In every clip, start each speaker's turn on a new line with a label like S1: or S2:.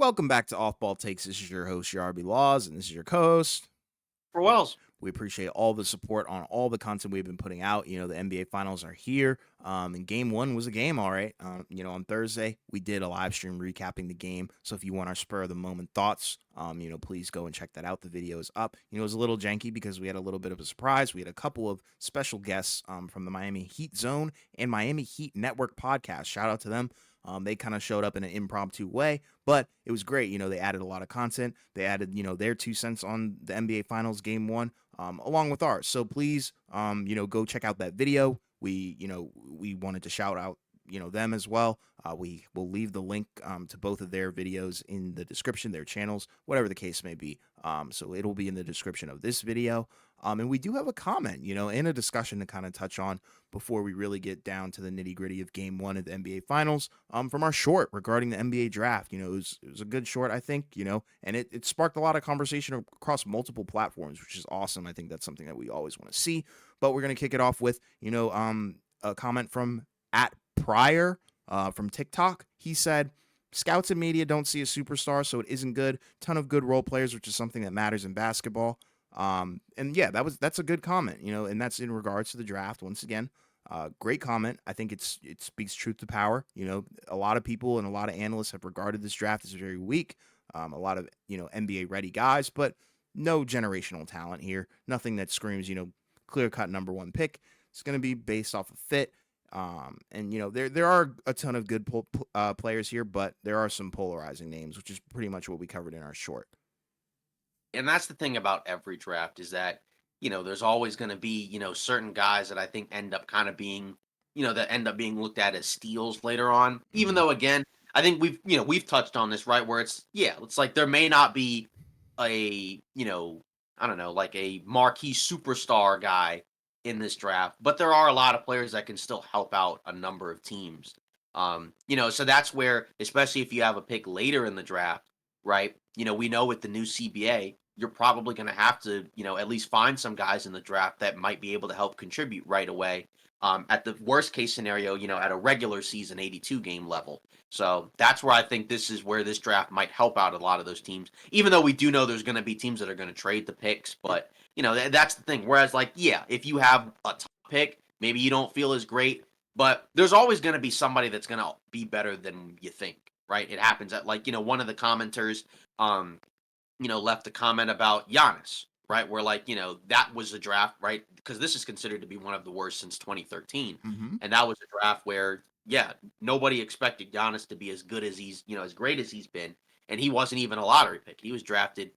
S1: Welcome back to Off Ball Takes. This is your host, your RB Laws, and this is your co-host.
S2: For Wells.
S1: We appreciate all the support on all the content we've been putting out. The NBA Finals are here, and Game One was a game, all right. On Thursday we did a live stream recapping the game. So if you want our spur of the moment thoughts, please go and check that out. The video is up. It was a little janky because we had a little bit of a surprise. We had a couple of special guests from the Miami Heat Zone and Miami Heat Network podcast. Shout out to them. They kind of showed up in an impromptu way, but it was great. They added a lot of content. They added, their 2 cents on the NBA Finals Game One, along with ours. So please, go check out that video. We wanted to shout out, them as well. We will leave the link to both of their videos in the description, their channels, whatever the case may be. So it'll be in the description of this video. And we do have a comment, and a discussion to kind of touch on before we really get down to the nitty gritty of Game One of the NBA Finals. From our short regarding the NBA draft, it was a good short, I think, and it sparked a lot of conversation across multiple platforms, which is awesome. I think that's something that we always want to see. But we're gonna kick it off with, a comment from @Pryor from TikTok. He said, "Scouts and media don't see a superstar, so it isn't good. Ton of good role players, which is something that matters in basketball." And yeah, that's a good comment, and that's in regards to the draft. Once again, great comment. I think it speaks truth to power. A lot of people and a lot of analysts have regarded this draft as very weak. A lot of NBA ready guys, but no generational talent here. Nothing that screams clear cut number one pick. It's going to be based off of fit. And there are a ton of good players here, but there are some polarizing names, which is pretty much what we covered in our short.
S2: And that's the thing about every draft is that, there's always going to be, certain guys that I think end up kind of being, that end up being looked at as steals later on. Even
S1: Mhm.
S2: though, again, I think we've touched on this, right? Where it's like there may not be a, I don't know, like a marquee superstar guy in this draft, but there are a lot of players that can still help out a number of teams. So that's where, especially if you have a pick later in the draft, right? We know with the new CBA, you're probably going to have to, at least find some guys in the draft that might be able to help contribute right away. At the worst case scenario, at a regular season 82 game level. So that's where I think this is where this draft might help out a lot of those teams, even though we do know there's going to be teams that are going to trade the picks. But, that's the thing. Whereas, like, yeah, if you have a top pick, maybe you don't feel as great, but there's always going to be somebody that's going to be better than you think, right? It happens at, like, one of the commenters, left a comment about Giannis, right? Where, like, that was a draft, right? Because this is considered to be one of the worst since 2013.
S1: Mhm.
S2: And that was a draft where, yeah, nobody expected Giannis to be as good as as great as he's been. And he wasn't even a lottery pick. He was drafted,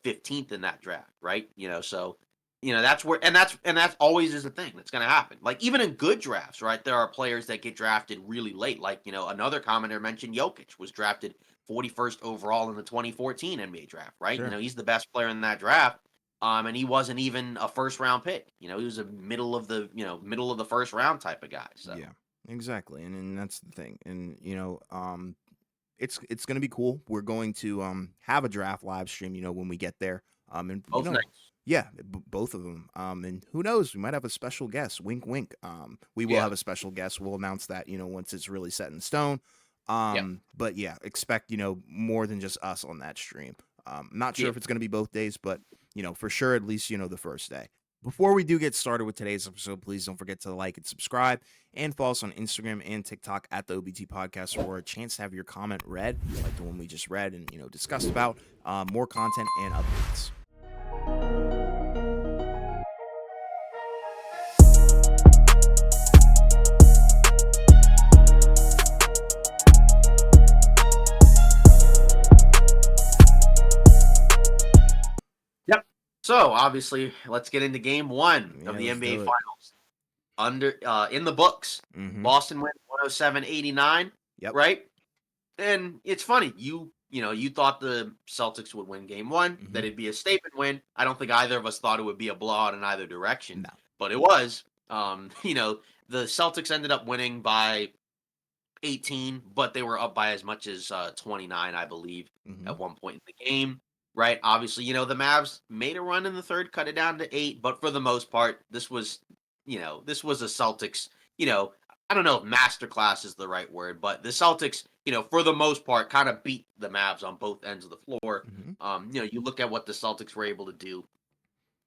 S2: 15th in that draft, right? So, that's where, and that's always is a thing that's going to happen. Like, even in good drafts, right? There are players that get drafted really late. Like, another commenter mentioned Jokic was drafted 41st overall in the 2014 NBA draft, right?
S1: Sure.
S2: He's the best player in that draft. And he wasn't even a first round pick. He was a middle of the first round type of guy. So
S1: Yeah, exactly. And that's the thing. And it's gonna be cool. We're going to have a draft live stream, when we get there. And
S2: both nights.
S1: yeah, both of them. And who knows, we might have a special guest. Wink, wink. We will
S2: Yeah.
S1: have a special guest. We'll announce that, once it's really set in stone.
S2: Yeah.
S1: But yeah, expect, more than just us on that stream. Not sure
S2: Yeah.
S1: if it's gonna be both days, but for sure, at least, the first day. Before we do get started with today's episode, please don't forget to like and subscribe and follow us on Instagram and TikTok at the OBT Podcast for a chance to have your comment read, like the one we just read and discussed about, more content and updates.
S2: Yep. So obviously, let's get into game one
S1: Yeah,
S2: of the
S1: let's
S2: NBA
S1: do it.
S2: Finals. In the books,
S1: Mm-hmm.
S2: Boston went 107-89,
S1: Yep.
S2: right? And it's funny, you thought the Celtics would win game one,
S1: Mm-hmm.
S2: that it'd be a statement win. I don't think either of us thought it would be a blowout in either direction,
S1: No.
S2: but it was. The Celtics ended up winning by 18, but they were up by as much as 29, I believe,
S1: Mm-hmm.
S2: at one point in the game. Right? Obviously, the Mavs made a run in the third, cut it down to 8, but for the most part, this was a Celtics, you know, I don't know if masterclass is the right word, but the Celtics, for the most part, kind of beat the Mavs on both ends of the floor.
S1: Hmm.
S2: You look at what the Celtics were able to do.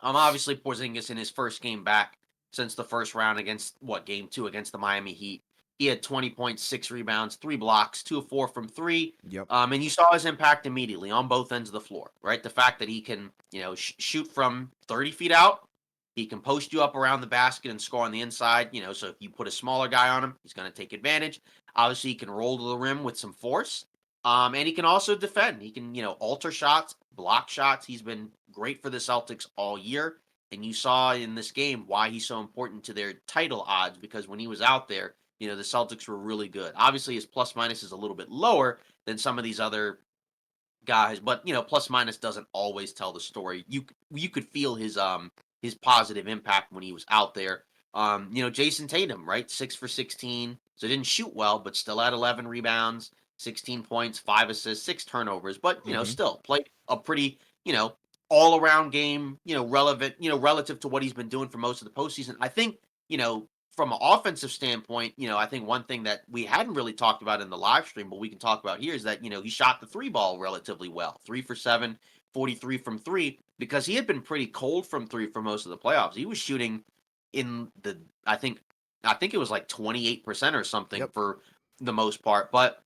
S2: Obviously Porzingis in his first game back since the first round against game two against the Miami Heat. He had 20 points, 6 rebounds, 3 blocks, 2 of 4 from three.
S1: Yep.
S2: And you saw his impact immediately on both ends of the floor, right? The fact that he can, shoot from 30 feet out, he can post you up around the basket and score on the inside, so if you put a smaller guy on him, he's going to take advantage. Obviously, he can roll to the rim with some force. And he can also defend. He can, alter shots, block shots. He's been great for the Celtics all year. And you saw in this game why he's so important to their title odds because when he was out there, the Celtics were really good. Obviously, his plus minus is a little bit lower than some of these other guys, but plus minus doesn't always tell the story. You could feel his positive impact when he was out there. Jason Tatum, right? 6 for 16. So didn't shoot well, but still had 11 rebounds, 16 points, 5 assists, 6 turnovers. But
S1: Hmm.
S2: still played a pretty, all around game, relevant, relative to what he's been doing for most of the postseason. I think, from an offensive standpoint, I think one thing that we hadn't really talked about in the live stream, but we can talk about here is that, he shot the three ball relatively well. 3 for 7, 43 from three, because he had been pretty cold from three for most of the playoffs. He was shooting in the, I think it was like 28% or something
S1: Yep.
S2: for the most part. But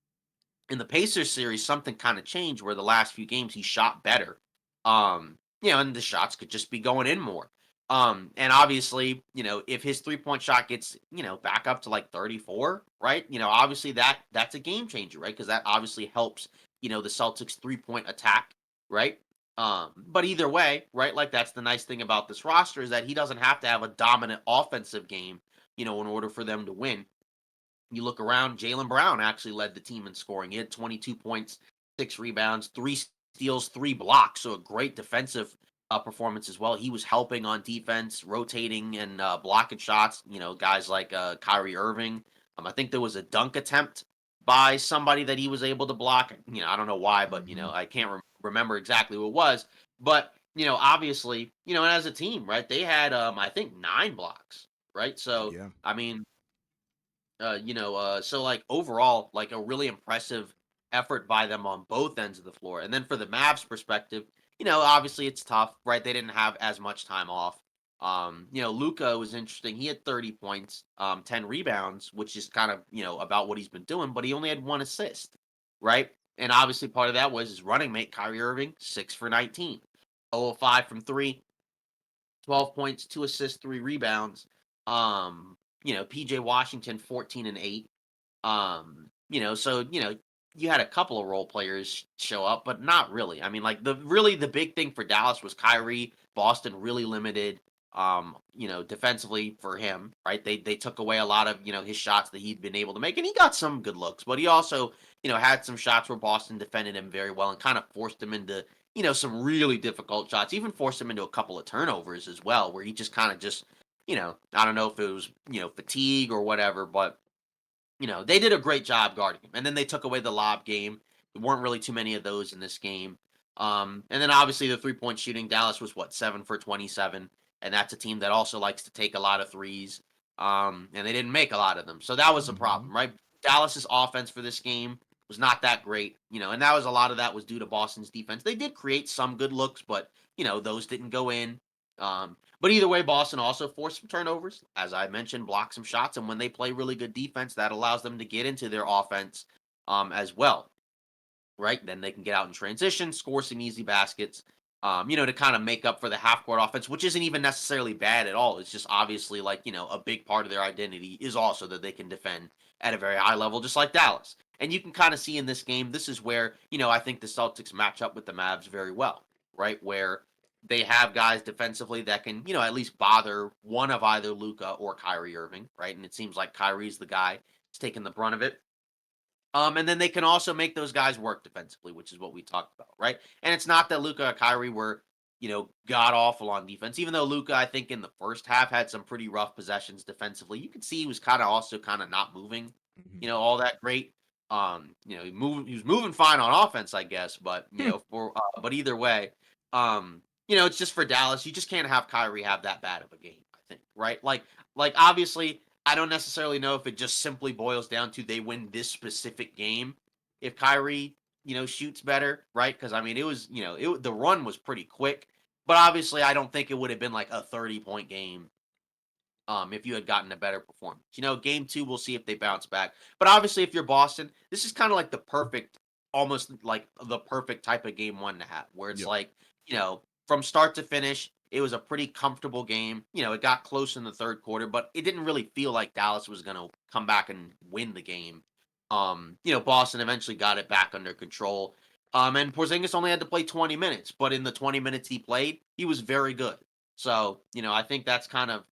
S2: in the Pacers series, something kind of changed where the last few games he shot better. And the shots could just be going in more. And obviously, if his 3-point shot gets, back up to like 34, right? Obviously that's a game changer, right? Because that obviously helps, the Celtics 3-point attack, right? But either way, right? Like that's the nice thing about this roster is that he doesn't have to have a dominant offensive game, in order for them to win. You look around, Jalen Brown actually led the team in scoring. He had 22 points, 6 rebounds, 3 steals, 3 blocks. So a great defensive performance as well. He was helping on defense, rotating and blocking shots. Guys like Kyrie Irving. I think there was a dunk attempt by somebody that he was able to block. I don't know why, but
S1: Hmm.
S2: I can't remember exactly who it was. But obviously, and as a team, right, they had I think 9 blocks, right? So
S1: Yeah.
S2: I mean, so like overall, like a really impressive effort by them on both ends of the floor. And then for the Mavs perspective, obviously it's tough, right? They didn't have as much time off. Luca was interesting. He had 30 points, 10 rebounds, which is kind of, about what he's been doing, but he only had 1 assist, right? And obviously part of that was his running mate, Kyrie Irving, 6 for 19, 0 of 5 from three, 12 points, 2 assists, 3 rebounds. PJ Washington, 14 and 8. So you had a couple of role players show up, but not really. I mean, like the big thing for Dallas was Kyrie. Boston really limited defensively for him, right? They took away a lot of, his shots that he'd been able to make, and he got some good looks, but he also, had some shots where Boston defended him very well and kind of forced him into, some really difficult shots, even forced him into a couple of turnovers as well, where he just kind of just, I don't know if it was, fatigue or whatever, but they did a great job guarding him. And then they took away the lob game. There weren't really too many of those in this game. And then obviously the 3-point shooting, Dallas was 7 for 27. And that's a team that also likes to take a lot of threes. And they didn't make a lot of them. So that was a
S1: Hmm.
S2: problem, right? Dallas's offense for this game was not that great, and that was a lot of that was due to Boston's defense. They did create some good looks, but those didn't go in. But either way, Boston also forced some turnovers, as I mentioned, blocked some shots, and when they play really good defense, that allows them to get into their offense as well, right? Then they can get out in transition, score some easy baskets, to kind of make up for the half court offense, which isn't even necessarily bad at all. It's just obviously like, a big part of their identity is also that they can defend at a very high level, just like Dallas. And you can kind of see in this game, this is where, I think the Celtics match up with the Mavs very well, right? Where they have guys defensively that can, at least bother one of either Luca or Kyrie Irving, right? And it seems like Kyrie's the guy that's taking the brunt of it. And then they can also make those guys work defensively, which is what we talked about, right? And it's not that Luca or Kyrie were, god awful on defense. Even though Luca, I think in the first half had some pretty rough possessions defensively, you could see he was kind of also kind of not moving,
S1: Hmm.
S2: all that great. He was moving fine on offense, I guess, but but either way, it's just for Dallas. You just can't have Kyrie have that bad of a game. I think, right? Like obviously, I don't necessarily know if it just simply boils down to they win this specific game if Kyrie, shoots better, right? Because I mean, it was, the run was pretty quick, but obviously, I don't think it would have been like a 30-point game if you had gotten a better performance. Game two, we'll see if they bounce back. But obviously, if you're Boston, this is kind of like almost like the perfect type of game one to have, where it's
S1: Yep.
S2: like, from start to finish, it was a pretty comfortable game. It got close in the third quarter, but it didn't really feel like Dallas was going to come back and win the game. Boston eventually got it back under control. And Porzingis only had to play 20 minutes, but in the 20 minutes he played, he was very good. So, I think that's kind of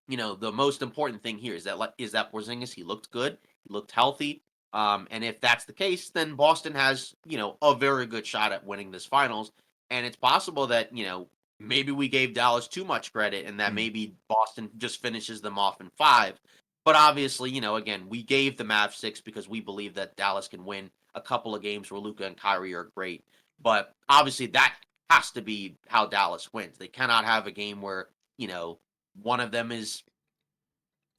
S2: the most important thing here is that Porzingis, he looked good, he looked healthy. And if that's the case, then Boston has, a very good shot at winning this finals. And it's possible that, maybe we gave Dallas too much credit and that
S1: Mm.
S2: maybe Boston just finishes them off in five. But obviously, again, we gave the Mavs six because we believe that Dallas can win a couple of games where Luka and Kyrie are great. But obviously that has to be how Dallas wins. They cannot have a game where, one of them is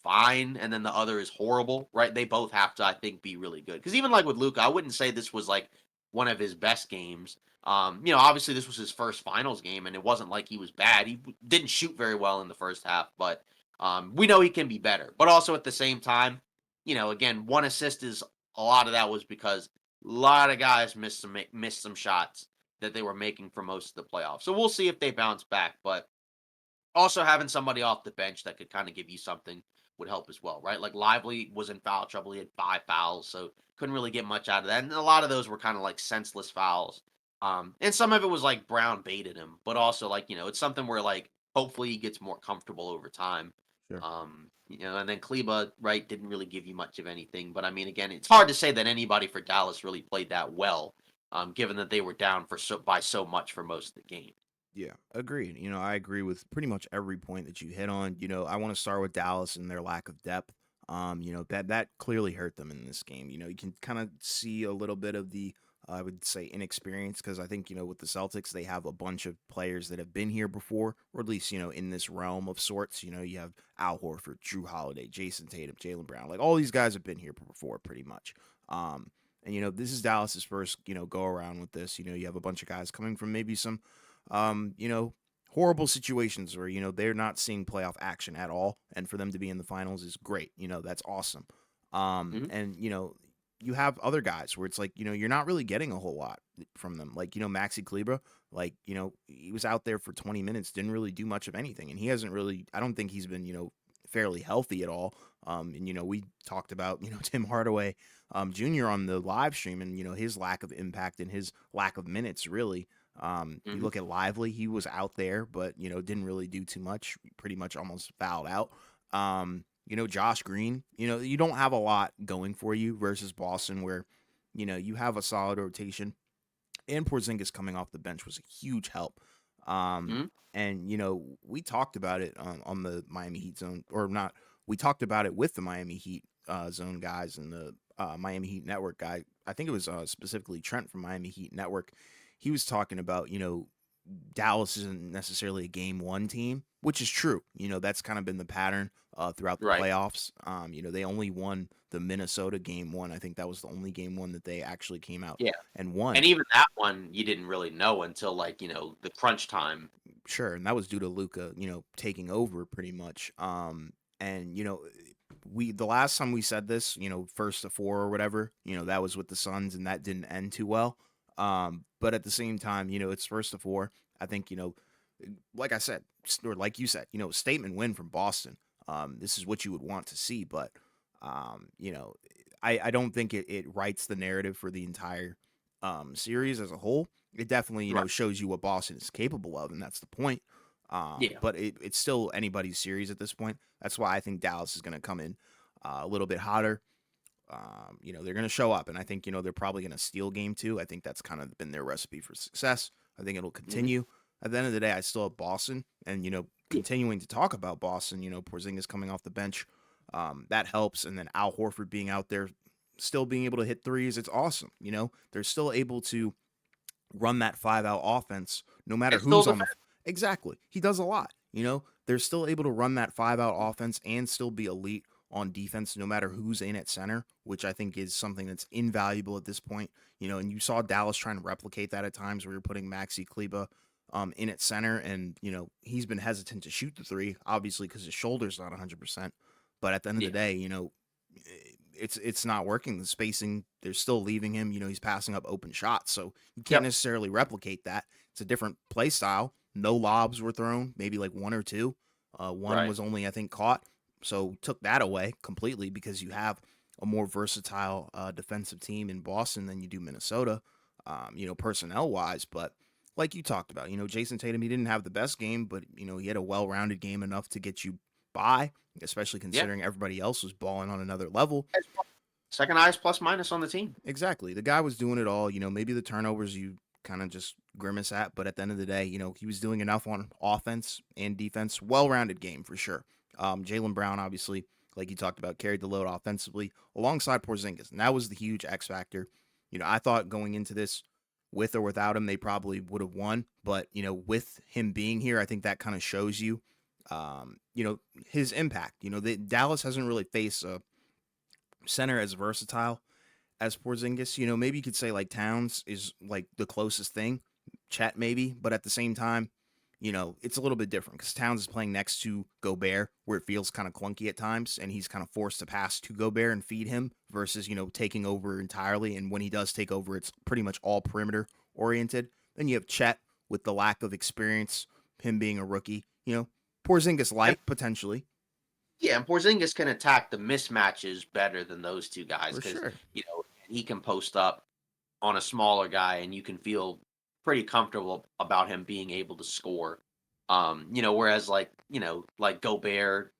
S2: fine and then the other is horrible, right? They both have to, I think, be really good. Because even like with Luca, I wouldn't say this was like one of his best games. Obviously this was his first finals game, and it wasn't like he was bad. He didn't shoot very well in the first half, but we know he can be better. But also at the same time, again, one assist is a lot of that was because a lot of guys missed some shots that they were making for most of the playoffs. So we'll see if they bounce back, but also having somebody off the bench that could kind of give you something would help as well, right? Like Lively was in foul trouble. He had 5 fouls, so couldn't really get much out of that. And a lot of those were kind of like senseless fouls. And some of it was like Brown baited him, but also like, it's something where like hopefully he gets more comfortable over time.
S1: Sure.
S2: And then Kleba, right, didn't really give you much of anything. But I mean, again, it's hard to say that anybody for Dallas really played that well, given that they were down by so much for most of the game.
S1: Yeah, agreed. I agree with pretty much every point that you hit on. I want to start with Dallas and their lack of depth. That clearly hurt them in this game. You can kind of see a little bit of the I would say inexperience because I think with the Celtics they have a bunch of players that have been here before, or at least in this realm of sorts. You have Al Horford, Drew Holiday, Jason Tatum, Jalen Brown. Like all these guys have been here before, pretty much. And this is Dallas's first go around with this. You have a bunch of guys coming from maybe some horrible situations where, they're not seeing playoff action at all. And for them to be in the finals is great. That's awesome.
S2: Hmm.
S1: And, you have other guys where it's like, you're not really getting a whole lot from them. Like, Maxi Kleber, like, he was out there for 20 minutes, didn't really do much of anything. And he hasn't really, I don't think he's been, fairly healthy at all. And, we talked about, Tim Hardaway Jr. on the live stream and, his lack of impact and his lack of minutes, really. You
S2: Hmm.
S1: look at Lively, he was out there, but didn't really do too much. Pretty much almost fouled out. Josh Green, you don't have a lot going for you versus Boston, where you have a solid rotation. And Porzingis coming off the bench was a huge help. Um,
S2: Hmm.
S1: and we talked about it on the Miami Heat zone, or not. We talked about it with the Miami Heat zone guys and the Miami Heat Network guy. I think it was specifically Trent from Miami Heat Network. He was talking about Dallas isn't necessarily a game one team, which is true. That's kind of been the pattern throughout the
S2: Right.
S1: playoffs. They only won the Minnesota game one. I think that was the only game one that they actually came out
S2: Yeah.
S1: and
S2: And
S1: won.
S2: even that one, you didn't really know until like, the crunch time.
S1: Sure, and that was due to Luca, taking over pretty much. And we the last time we said this, first to four or whatever, that was with the Suns, and that didn't end too well. But at the same time, it's first to four. I think like I said, or like you said, statement win from Boston. This is what you would want to see, but um, you know, I don't think it writes the narrative for the entire series as a whole. It definitely,
S2: Right.
S1: shows you what Boston is capable of, and that's the point.
S2: Yeah.
S1: But it's still anybody's series at this point. That's why I think Dallas is going to come in a little bit hotter. They're going to show up, and I think they're probably going to steal game two. I think that's kind of been their recipe for success. I think it'll
S2: Mhm.
S1: continue. At the end of the day, I still have Boston, and
S2: Yeah.
S1: continuing to talk about Boston. Porzingis coming off the bench, that helps, and then Al Horford being out there, still being able to hit threes. It's awesome. They're still able to run that 5 out offense no matter
S2: And still
S1: who's on the
S2: defend.
S1: exactly. He does a lot. they're still able to run that 5-out offense and still be elite on defense no matter who's in at center, which I think is something that's invaluable at this point. And you saw Dallas trying to replicate that at times where you're putting Maxi Kleba in at center, and he's been hesitant to shoot the three, obviously because his shoulder's not 100%. But at the end of the
S2: Yeah.
S1: day, it's not working. The spacing, they're still leaving him. He's passing up open shots, so you can't
S2: Yep.
S1: necessarily replicate that. It's a different play style. No lobs were thrown, maybe like one or two. One
S2: Right.
S1: was only, I think, caught. So took that away completely because you have a more versatile defensive team in Boston than you do Minnesota, personnel wise. But like you talked about, Jason Tatum, he didn't have the best game, but he had a well-rounded game enough to get you by, especially
S2: Yeah.
S1: considering everybody else was balling on another level.
S2: Second highest plus minus on the team.
S1: Exactly. The guy was doing it all. Maybe the turnovers you kind of just grimace at, but at the end of the day, he was doing enough on offense and defense. Well-rounded game for sure. Jaylen Brown, obviously, like you talked about, carried the load offensively alongside Porzingis, and that was the huge X factor. I thought going into this, with or without him, they probably would have won. But with him being here, I think that kind of shows you, his impact. Dallas hasn't really faced a center as versatile as Porzingis. Maybe you could say like Towns is like the closest thing, Chet maybe, but at the same time, it's a little bit different because Towns is playing next to Gobert, where it feels kind of clunky at times, and he's kind of forced to pass to Gobert and feed him versus taking over entirely. And when he does take over, it's pretty much all perimeter oriented. Then you have Chet with the lack of experience, him being a rookie. Porzingis
S2: And
S1: light potentially
S2: yeah, and Porzingis can attack the mismatches better than those two guys
S1: for
S2: because
S1: sure.
S2: he can post up on a smaller guy, and you can feel pretty comfortable about him being able to score. Whereas like Gobert,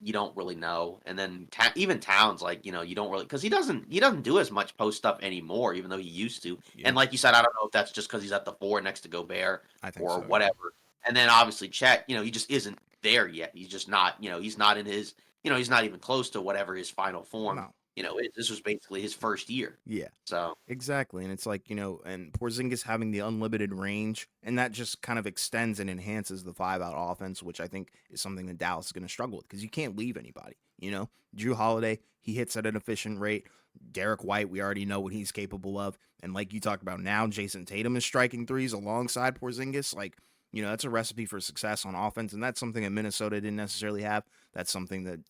S2: you don't really know, and then even Towns, like you don't really because he doesn't do as much post stuff anymore, even though he used to.
S1: Yeah,
S2: And like you said, I don't know if that's just because he's at the four next to Gobert
S1: I think
S2: or
S1: so. Yeah.
S2: whatever. And then obviously Chet, he just isn't there yet. He's just not, he's not in his, he's not even close to whatever his final form.
S1: No.
S2: This was basically his first year.
S1: Yeah.
S2: So
S1: Exactly. And it's like, and Porzingis having the unlimited range, and that just kind of extends and enhances the 5-out offense, which I think is something that Dallas is going to struggle with because you can't leave anybody. Drew Holiday, he hits at an efficient rate. Derek White, we already know what he's capable of. And like you talked about now, Jason Tatum is striking threes alongside Porzingis. Like, that's a recipe for success on offense. And that's something that Minnesota didn't necessarily have. That's something that,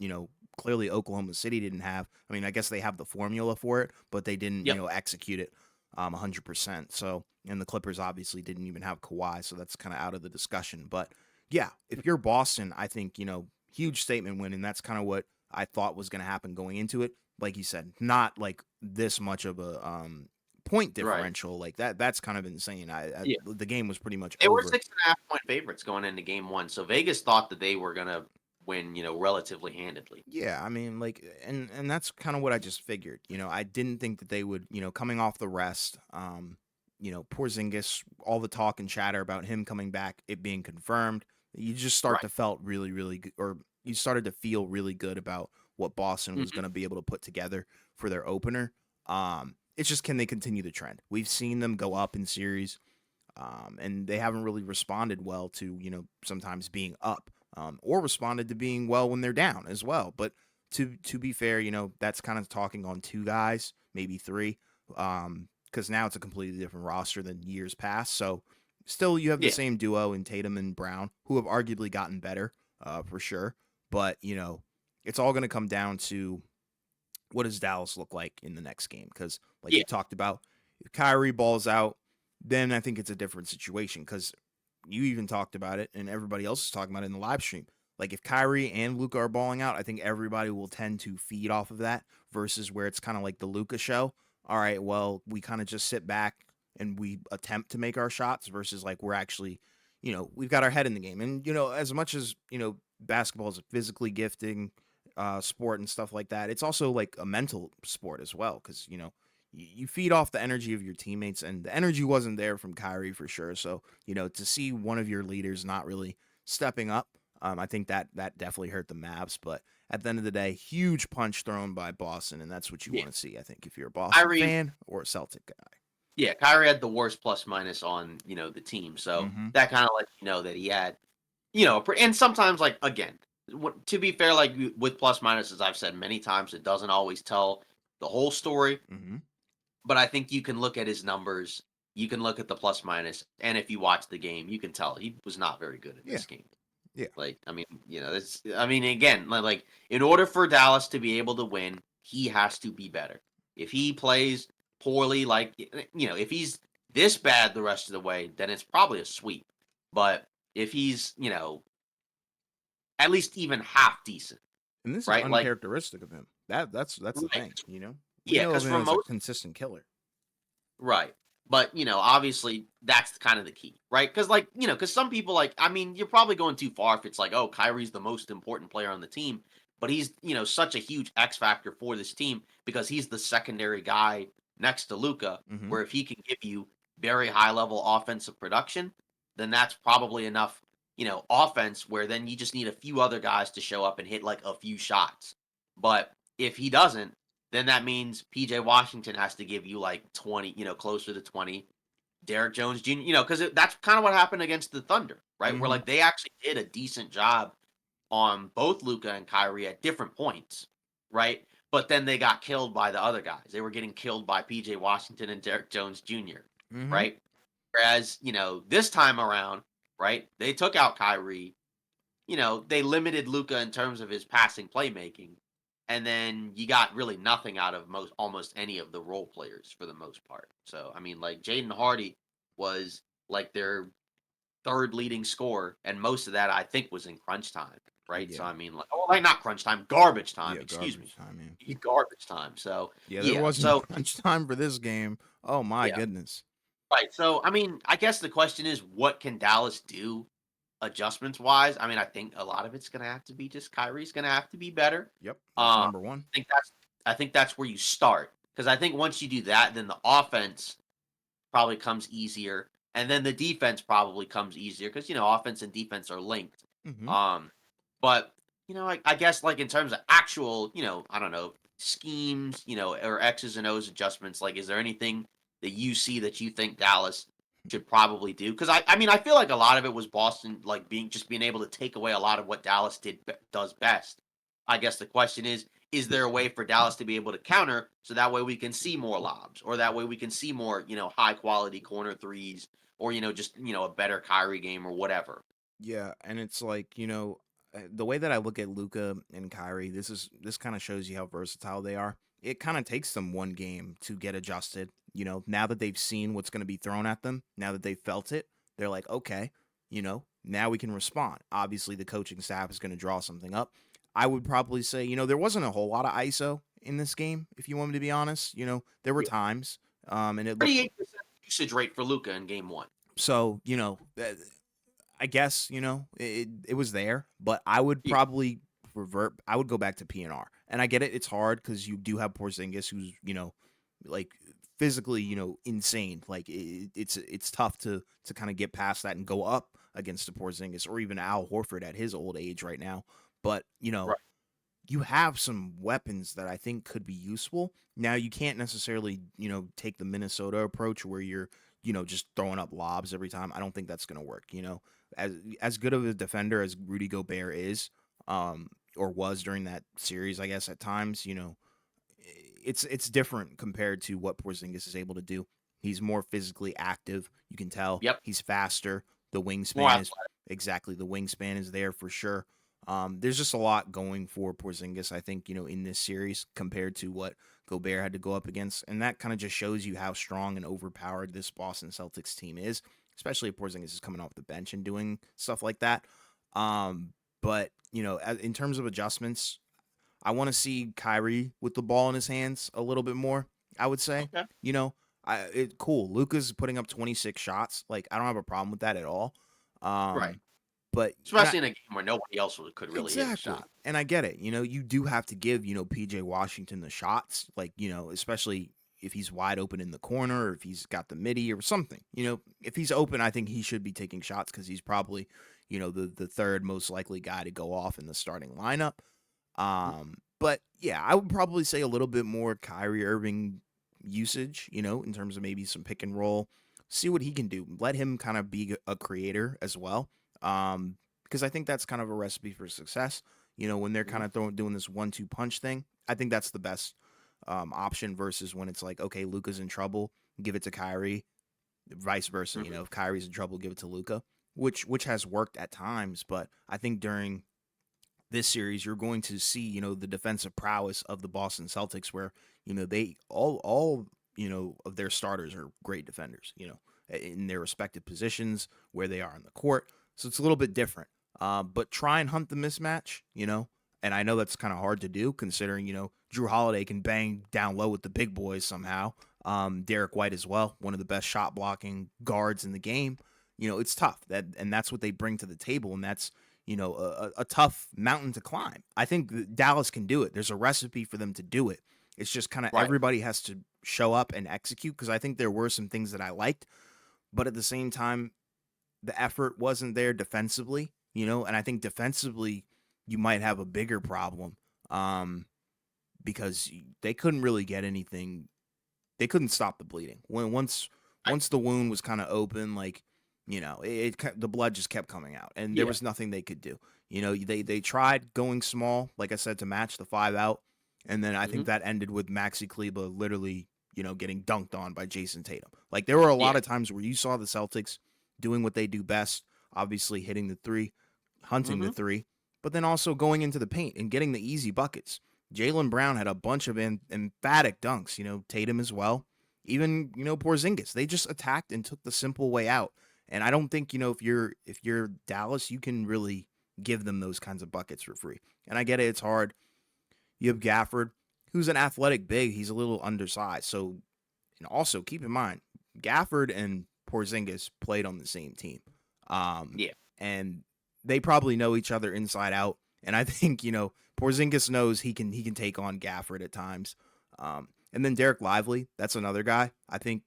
S1: clearly Oklahoma City didn't have. I mean, I guess they have the formula for it, but they didn't,
S2: yep.
S1: execute it 100%. So, and the Clippers obviously didn't even have Kawhi, so that's kind of out of the discussion. But yeah, if you're Boston, I think, huge statement win, and that's kind of what I thought was going to happen going into it. Like you said, not like this much of a point
S2: Right.
S1: differential like that. That's kind of insane.
S2: Yeah.
S1: The game was pretty much
S2: They were
S1: over.
S2: 6.5 point favorites going into game one. So Vegas thought that they were gonna win, relatively handedly.
S1: Yeah, I mean, like, and that's kind of what I just figured. I didn't think that they would, coming off the rest, Porzingis, all the talk and chatter about him coming back, it being confirmed. You just start
S2: Right.
S1: to felt really, really good, or you started to feel really good about what Boston was
S2: Hmm.
S1: going to be able to put together for their opener. It's just, can they continue the trend? We've seen them go up in series, and they haven't really responded well to sometimes being up, or responded to being well when they're down as well. But to be fair, that's kind of talking on two guys, maybe three, because now it's a completely different roster than years past. So still, you have the
S2: Yeah.
S1: same duo in Tatum and Brown, who have arguably gotten better, for sure. But it's all going to come down to what does Dallas look like in the next game? Because like
S2: Yeah.
S1: you talked about, if Kyrie balls out, then I think it's a different situation. Because you even talked about it, and everybody else is talking about it in the live stream. Like if Kyrie and Luca are balling out, I think everybody will tend to feed off of that. Versus where it's kind of like the Luca show. All right, well, we kind of just sit back and we attempt to make our shots. Versus like we're actually, we've got our head in the game. And as much as basketball is a physically gifting sport and stuff like that, it's also like a mental sport as well. Because you feed off the energy of your teammates, and the energy wasn't there from Kyrie for sure. So, to see one of your leaders not really stepping up, I think that definitely hurt the Mavs. But at the end of the day, huge punch thrown by Boston, and that's what you
S2: Yeah.
S1: want to see, I think, if you're a Boston
S2: Kyrie,
S1: fan or a Celtic guy.
S2: Kyrie had the worst plus minus on, the team. So
S1: Mm-hmm.
S2: that kind of lets you know that he had and sometimes, like, again, to be fair, like, with plus minuses, I've said many times, it doesn't always tell the whole story.
S1: Hmm.
S2: But I think you can look at his numbers, you can look at the plus minus, and if you watch the game, you can tell he was not very good in
S1: Yeah.
S2: this game.
S1: Yeah.
S2: Like, I mean, it's I mean, again, like, in order for Dallas to be able to win, he has to be better. If he plays poorly, like, if he's this bad the rest of the way, then it's probably a sweep. But if he's, at least even half decent,
S1: And this is
S2: right? Like,
S1: uncharacteristic of him. That's the
S2: right.
S1: thing, you know? We
S2: Yeah,
S1: know of
S2: because
S1: him
S2: for
S1: as a
S2: most
S1: consistent killer.
S2: Right. But, obviously that's kind of the key, right? Because, like, because some people, like, I mean, you're probably going too far if it's like, oh, Kyrie's the most important player on the team, but he's, such a huge X factor for this team because he's the secondary guy next to Luca,
S1: Hmm.
S2: where if he can give you very high level offensive production, then that's probably enough, offense where then you just need a few other guys to show up and hit like a few shots. But if he doesn't, then that means PJ Washington has to give you like 20, closer to 20. Derrick Jones Jr., because that's kind of what happened against the Thunder, right? Where
S1: Hmm.
S2: like they actually did a decent job on both Luca and Kyrie at different points, right? But then they got killed by the other guys. They were getting killed by PJ Washington and Derrick Jones Jr.,
S1: Hmm.
S2: right? Whereas, this time around, right, they took out Kyrie, they limited Luca in terms of his passing playmaking, and then you got really nothing out of most almost any of the role players for the most part. So I mean, like Jaden Hardy was like their third leading scorer, and most of that I think was in crunch time, right? So
S1: Yeah.
S2: I mean, like not crunch time, garbage time.
S1: Yeah.
S2: Excuse me,
S1: Garbage time, man.
S2: garbage time. So
S1: Yeah, there
S2: yeah,
S1: wasn't
S2: so
S1: crunch time for this game. Oh my
S2: yeah,
S1: goodness.
S2: right. So I mean, I guess the question is, what can Dallas do adjustments wise? I mean, I think a lot of it's gonna have to be just Kyrie's gonna have to be better.
S1: Yep, that's
S2: I
S1: number one.
S2: think that's where you start because I think once you do that, then the offense probably comes easier, and then the defense probably comes easier because offense and defense are linked.
S1: Hmm.
S2: Um, but I guess like in terms of actual, I don't know schemes, or X's and O's adjustments. Like, is there anything that you see that you think Dallas should probably do? Because I mean, I feel like a lot of it was Boston, like being able to take away a lot of what Dallas does best. I guess the question is there a way for Dallas to be able to counter so that way we can see more lobs or that way we can see more, high quality corner threes or, just, a better Kyrie game or whatever.
S1: Yeah, and it's like, the way that I look at Luca and Kyrie, this kind of shows you how versatile they are. It kind of takes them one game to get adjusted. Now that they've seen what's going to be thrown at them, now that they've felt it, they're like, okay, now we can respond. Obviously, the coaching staff is going to draw something up. I would probably say, there wasn't a whole lot of ISO in this game, if you want me to be honest. There were
S2: Yeah.
S1: times, and it looked
S2: 38% usage rate for Luca in game one.
S1: so. I guess it was there, but I would
S2: Yeah.
S1: probably revert. I would go back to PNR, and I get it. It's hard because you do have Porzingis, who's like physically insane. Like it's tough to kind of get past that and go up against a Porzingis or even Al Horford at his old age right now. But
S2: Right.
S1: you have some weapons that I think could be useful. Now you can't necessarily, take the Minnesota approach where you're, just throwing up lobs every time. I don't think that's going to work, As good of a defender as Rudy Gobert is, or was during that series, I guess at times, it's different compared to what Porzingis is able to do. He's more physically active. You can tell
S2: Yep.
S1: he's faster. The
S2: More
S1: wingspan is
S2: athletic.
S1: exactly the wingspan is there for sure. There's just a lot going for Porzingis, I think, in this series compared to what Gobert had to go up against, and that kind of just shows you how strong and overpowered this Boston Celtics team is, especially if Porzingis is coming off the bench and doing stuff like that. But in terms of adjustments, I want to see Kyrie with the ball in his hands a little bit more. I would say,
S2: Okay.
S1: cool. Luca's putting up 26 shots. Like I don't have a problem with that at all.
S2: Right.
S1: Um, but and I,
S2: Especially in a game where nobody else could really hit a
S1: exactly,
S2: shot.
S1: and I get it. You do have to give PJ Washington the shots, like especially if he's wide open in the corner, or if he's got the midi or something. If he's open, I think he should be taking shots because he's probably the third most likely guy to go off in the starting lineup. But yeah, I would probably say a little bit more Kyrie Irving usage, in terms of maybe some pick and roll. See what he can do. Let him kind of be a creator as well. Um, because I think that's kind of a recipe for success. When they're kind
S2: Mhm.
S1: of doing this 1-2 punch thing, I think that's the best option versus when it's like, okay, Luka's in trouble, give it to Kyrie, vice versa.
S2: Mhm.
S1: If Kyrie's in trouble, give it to Luka, which has worked at times. But I think during this series, you're going to see, the defensive prowess of the Boston Celtics, where they all of their starters are great defenders, in their respective positions where they are in the court. So it's a little bit different. But try and hunt the mismatch, and I know that's kind of hard to do considering Drew Holiday can bang down low with the big boys somehow. Derek White as well, one of the best shot blocking guards in the game. It's tough, and that's what they bring to the table, and that's a tough mountain to climb. I think Dallas can do it. There's a recipe for them to do it. It's just kind of
S2: Right.
S1: everybody has to show up and execute, because I think there were some things that I liked, but at the same time, the effort wasn't there defensively, and I think defensively you might have a bigger problem, um, because they couldn't really get anything. They couldn't stop the bleeding.
S2: Right.
S1: Once the wound was kind of open, like the blood just kept coming out, and there
S2: Yeah.
S1: was nothing they could do. They tried going small, like I said, to match the 5 out, and then I think
S2: Mhm.
S1: that ended with Maxi Kleba literally getting dunked on by Jason Tatum. Like there were a lot
S2: Yeah.
S1: of times where you saw the Celtics doing what they do best, obviously hitting the three, hunting the
S2: Mhm.
S1: three, but then also going into the paint and getting the easy buckets. Jalen Brown had a bunch of emphatic dunks, Tatum as well. Even, Porzingis. They just attacked and took the simple way out. And I don't think, if you're Dallas, you can really give them those kinds of buckets for free. And I get it, it's hard. You have Gafford, who's an athletic big. He's a little undersized. So, and also keep in mind, Gafford and Porzingis played on the same team. Um,
S2: Yeah.
S1: and they probably know each other inside out. And I think, Porzingis knows he can take on Gafford at times. And then Derek Lively, that's another guy. I think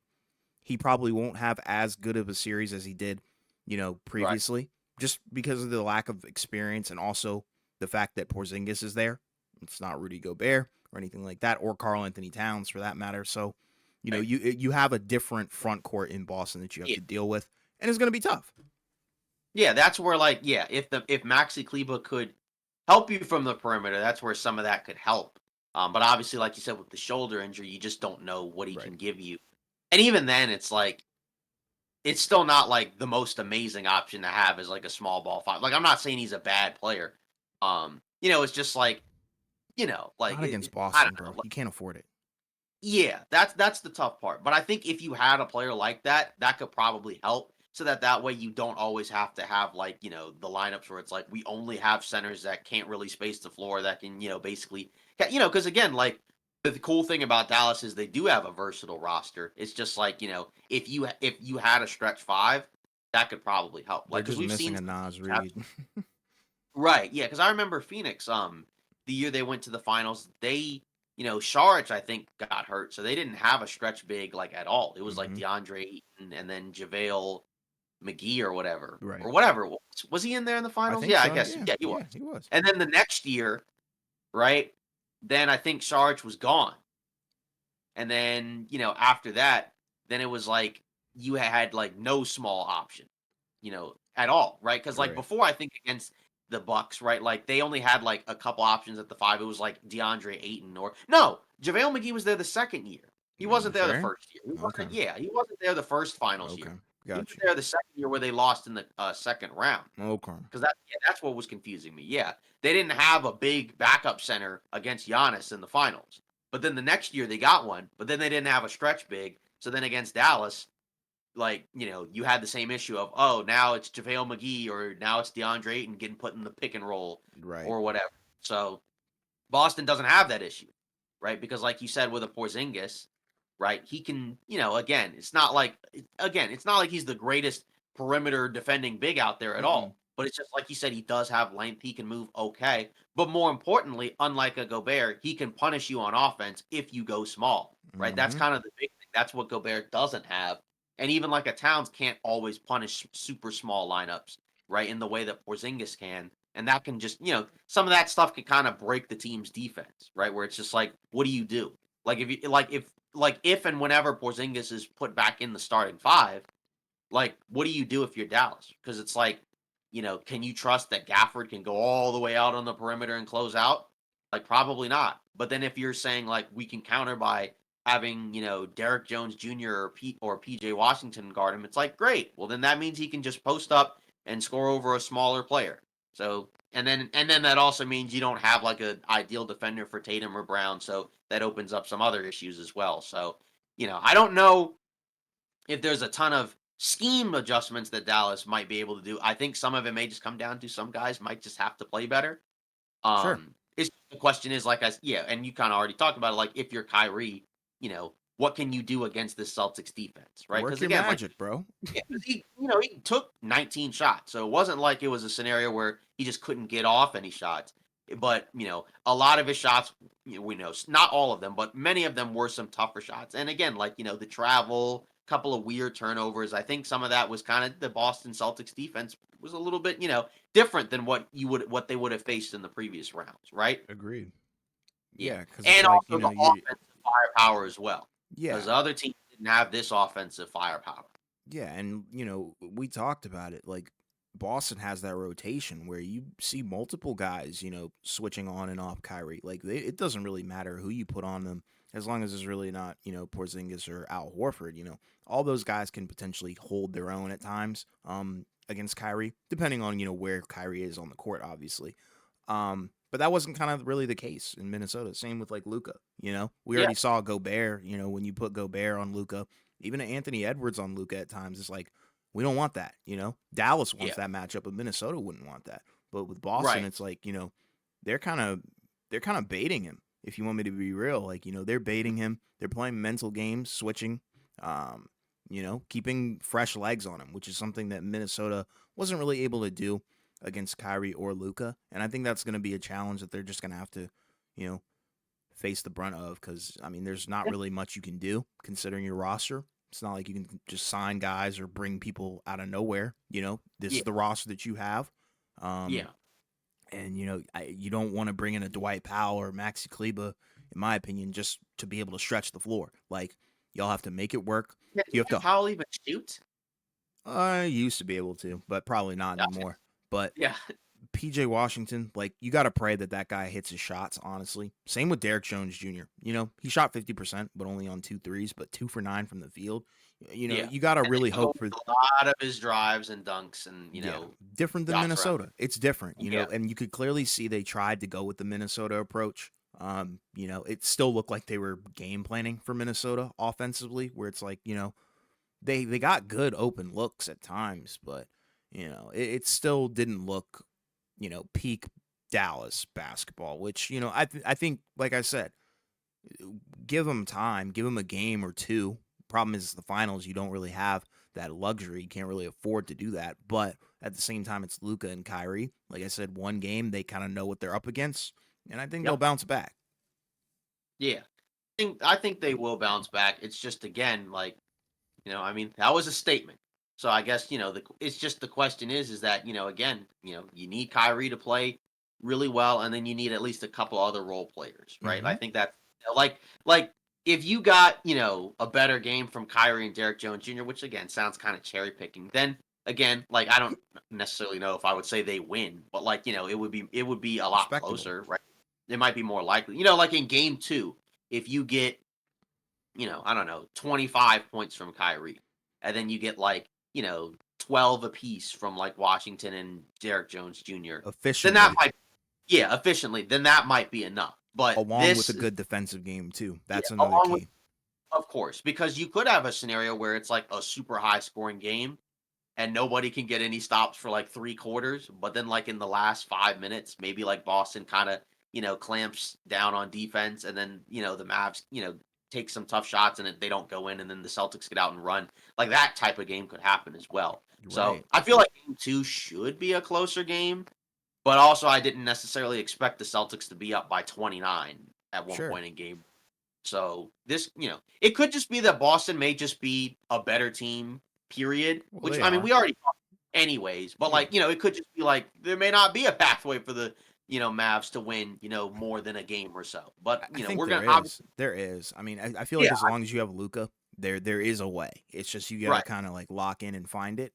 S1: he probably won't have as good of a series as he did,
S2: Right.
S1: previously, just because of the lack of experience and also the fact that Porzingis is there. It's not Rudy Gobert or anything like that, or Karl Anthony Towns for that matter. So,
S2: Right.
S1: you have a different front court in Boston that you have
S2: Yeah.
S1: to deal with, and it's going to be tough.
S2: Yeah, that's where like yeah, if Maxi Kleba could help you from the perimeter, that's where some of that could help. But obviously, like you said, with the shoulder injury, you just don't know what he
S1: Right.
S2: can give you. And even then, it's like it's still not like the most amazing option to have as like a small ball five. Like I'm not saying he's a bad player. It's just like like
S1: Not against
S2: I don't
S1: Boston,
S2: know.
S1: bro. You can't afford it.
S2: Yeah, that's the tough part. But I think if you had a player like that, that could probably help. So that way you don't always have to have like the lineups where it's like we only have centers that can't really space the floor that can basically because again like the cool thing about Dallas is they do have a versatile roster. It's just like if you had a stretch five that could probably help
S1: They're
S2: like because
S1: just
S2: we've
S1: missing
S2: seen
S1: a Nas Reed.
S2: right, yeah, because I remember Phoenix, the year they went to the finals, they, Saric, I think, got hurt, so they didn't have a stretch big like at all. It was like
S1: hmm
S2: DeAndre Ayton and then JaVale McGee or whatever,
S1: Right.
S2: or whatever it was. Was he in there in the
S1: I
S2: finals?
S1: think
S2: Yeah, I
S1: so.
S2: guess.
S1: Yeah.
S2: Yeah, he was.
S1: Yeah. He was.
S2: And then the next year, right? Then I think Saric was gone. And then, after that, then it was like you had like no small option, at all, right? Because like
S1: Right.
S2: before, I think against the Bucks, right? Like they only had like a couple options at the five. It was like DeAndre Ayton or no, JaVale McGee was there the second year. He
S1: Are you
S2: wasn't there the
S1: sure?
S2: first year. He
S1: Okay.
S2: wasn't. Yeah, he wasn't there the first finals
S1: Okay.
S2: year. He was
S1: Got you.
S2: there the second year where they lost in the second round.
S1: Okay.
S2: Because that's what was confusing me. Yeah, they didn't have a big backup center against Giannis in the finals. But then the next year they got one. But then they didn't have a stretch big. So then against Dallas, like you had the same issue of oh now it's JaVale McGee or now it's DeAndre Ayton getting put in the pick and roll
S1: Right.
S2: or whatever. So Boston doesn't have that issue, right? Because like you said with a Porzingis, right? He can, it's not like he's the greatest perimeter defending big out there at
S1: Mm-mm.
S2: all. But it's just like you said, he does have length. He can move okay. But more importantly, unlike a Gobert, he can punish you on offense if you go small, right? That's
S1: Mm-hmm.
S2: kind of the big thing. That's what Gobert doesn't have. And even like a Towns can't always punish super small lineups, right? In the way that Porzingis can. And that can just, some of that stuff can kind of break the team's defense, right? Where it's just like, what do you do? Like if and whenever Porzingis is put back in the starting five, like what do you do if you're Dallas? Because it's like, can you trust that Gafford can go all the way out on the perimeter and close out? Like, probably not. But then if you're saying, like, we can counter by having, Derek Jones Jr. or PJ Washington guard him, it's like, great. Well, then that means he can just post up and score over a smaller player. So, and then that also means you don't have like an ideal defender for Tatum or Brown, so that opens up some other issues as well. So, I don't know if there's a ton of scheme adjustments that Dallas might be able to do. I think some of it may just come down to some guys might just have to play better.
S1: Sure.
S2: It's the question is like and you kind of already talked about it. Like if you're Kyrie, what can you do against this Celtics defense, right?
S1: Work
S2: Because
S1: your
S2: again, like
S1: magic, bro.
S2: yeah, 'cause he took 19 shots, so it wasn't like it was a scenario where he just couldn't get off any shots. But a lot of his shots, we know not all of them, but many of them were some tougher shots. And again, like the travel, couple of weird turnovers. I think some of that was kind of the Boston Celtics defense was a little bit different than what they would have faced in the previous rounds, right?
S1: Agreed.
S2: Yeah,
S1: Yeah, because it's
S2: and
S1: like,
S2: also the
S1: you
S2: offensive firepower as well, because
S1: yeah.
S2: the other teams didn't have this offensive firepower.
S1: Yeah, and we talked about it. Like Boston has that rotation where you see multiple guys, switching on and off Kyrie. Like it doesn't really matter who you put on them as long as it's really not, Porzingis or Al Horford. All those guys can potentially hold their own at times against Kyrie, depending on where Kyrie is on the court, obviously. But that wasn't kind of really the case in Minnesota. Same with like Luca. We
S2: Yeah,
S1: already saw Gobert. When you put Gobert on Luca, even Anthony Edwards on Luca at times, it's like we don't want that. Dallas wants
S2: yeah,
S1: that matchup, but Minnesota wouldn't want that. But with Boston,
S2: right.
S1: it's like they're kind of baiting him. If you want me to be real, like they're baiting him. They're playing mental games, switching, um, keeping fresh legs on him, which is something that Minnesota wasn't really able to do against Kyrie or Luca. And I think that's going to be a challenge that they're just going to have to, you know, face the brunt of because I mean, there's not
S2: Yeah,
S1: really much you can do considering your roster. It's not like you can just sign guys or bring people out of nowhere. This
S2: yeah,
S1: is the roster that you have, um,
S2: yeah.
S1: and you don't want to bring in a Dwight Powell or Maxi Kleba, in my opinion, just to be able to stretch the floor. Like y'all have to make it work.
S2: Yeah,
S1: You have
S2: can
S1: to.
S2: Powell even shoot?
S1: I used to be able to, but probably not
S2: Gotcha.
S1: anymore. But
S2: Yeah,
S1: PJ Washington, like you got to pray that that guy hits his shots. Honestly, same with Derek Jones Jr. He shot 50%, but only on two threes, but 2 for 9 from the field.
S2: yeah.
S1: You got to
S2: And then
S1: really
S2: you go
S1: hope
S2: with
S1: for.
S2: a lot of his drives and dunks and,
S1: Yeah, different than
S2: shots around.
S1: Minnesota. It's different,
S2: Yeah,
S1: and you could clearly see they tried to go with the Minnesota approach. It still looked like they were game planning for Minnesota offensively, where it's like, they got good open looks at times, but it still didn't look, peak Dallas basketball. Which I think, like I said, give them time, give them a game or two. Problem is the finals. You don't really have that luxury. You can't really afford to do that. But at the same time, it's Luca and Kyrie. Like I said, one game they kind of know what they're up against, and I think they'll
S2: yep,
S1: bounce back.
S2: yeah. I think they will bounce back. It's just again, like, I mean, that was a statement. So I guess, it's just the question is that, again, you need Kyrie to play really well, and then you need at least a couple other role players, right? I
S1: Hmm.
S2: think that like if you got, a better game from Kyrie and Derek Jones Jr., which again sounds kind of cherry picking, then again, like I don't necessarily know if I would say they win, but like, it would be a lot
S1: Respectable.
S2: closer, right? It might be more likely. Like in game two, if you get I don't know, 25 points from Kyrie. And then you get like, 12 apiece from like Washington and Derek Jones Jr. Then that
S1: Efficiently,
S2: might, yeah, efficiently, then that might be enough. But
S1: along with
S2: this
S1: a
S2: is,
S1: good defensive game too.
S2: yeah,
S1: That's another
S2: along with,
S1: key.
S2: of course, because you could have a scenario where it's like a super high scoring game and nobody can get any stops for like 3 quarters. But then, like in the last 5 minutes, maybe like Boston kind of, clamps down on defense. And then, the Mavs, take some tough shots and they don't go in. And then the Celtics get out and run. Like that type of game could happen as well. So
S1: Right.
S2: I feel like game two should be a closer game. But also, I didn't necessarily expect the Celtics to be up by 29 at one
S1: Sure.
S2: point in game. So this, it could just be that Boston may just be a better team, period.
S1: Well,
S2: Which
S1: they
S2: I mean,
S1: are.
S2: we already talked anyways. But
S1: Yeah.
S2: like, it could just be like there may not be a pathway for the Mavs to win, more than a game or so. But
S1: I think
S2: we're
S1: there
S2: gonna
S1: is.
S2: obviously,
S1: There is. I mean, I feel like
S2: yeah,
S1: as long as you have Luca, there is a way. It's just you got to
S2: right,
S1: kind of like lock in and find it,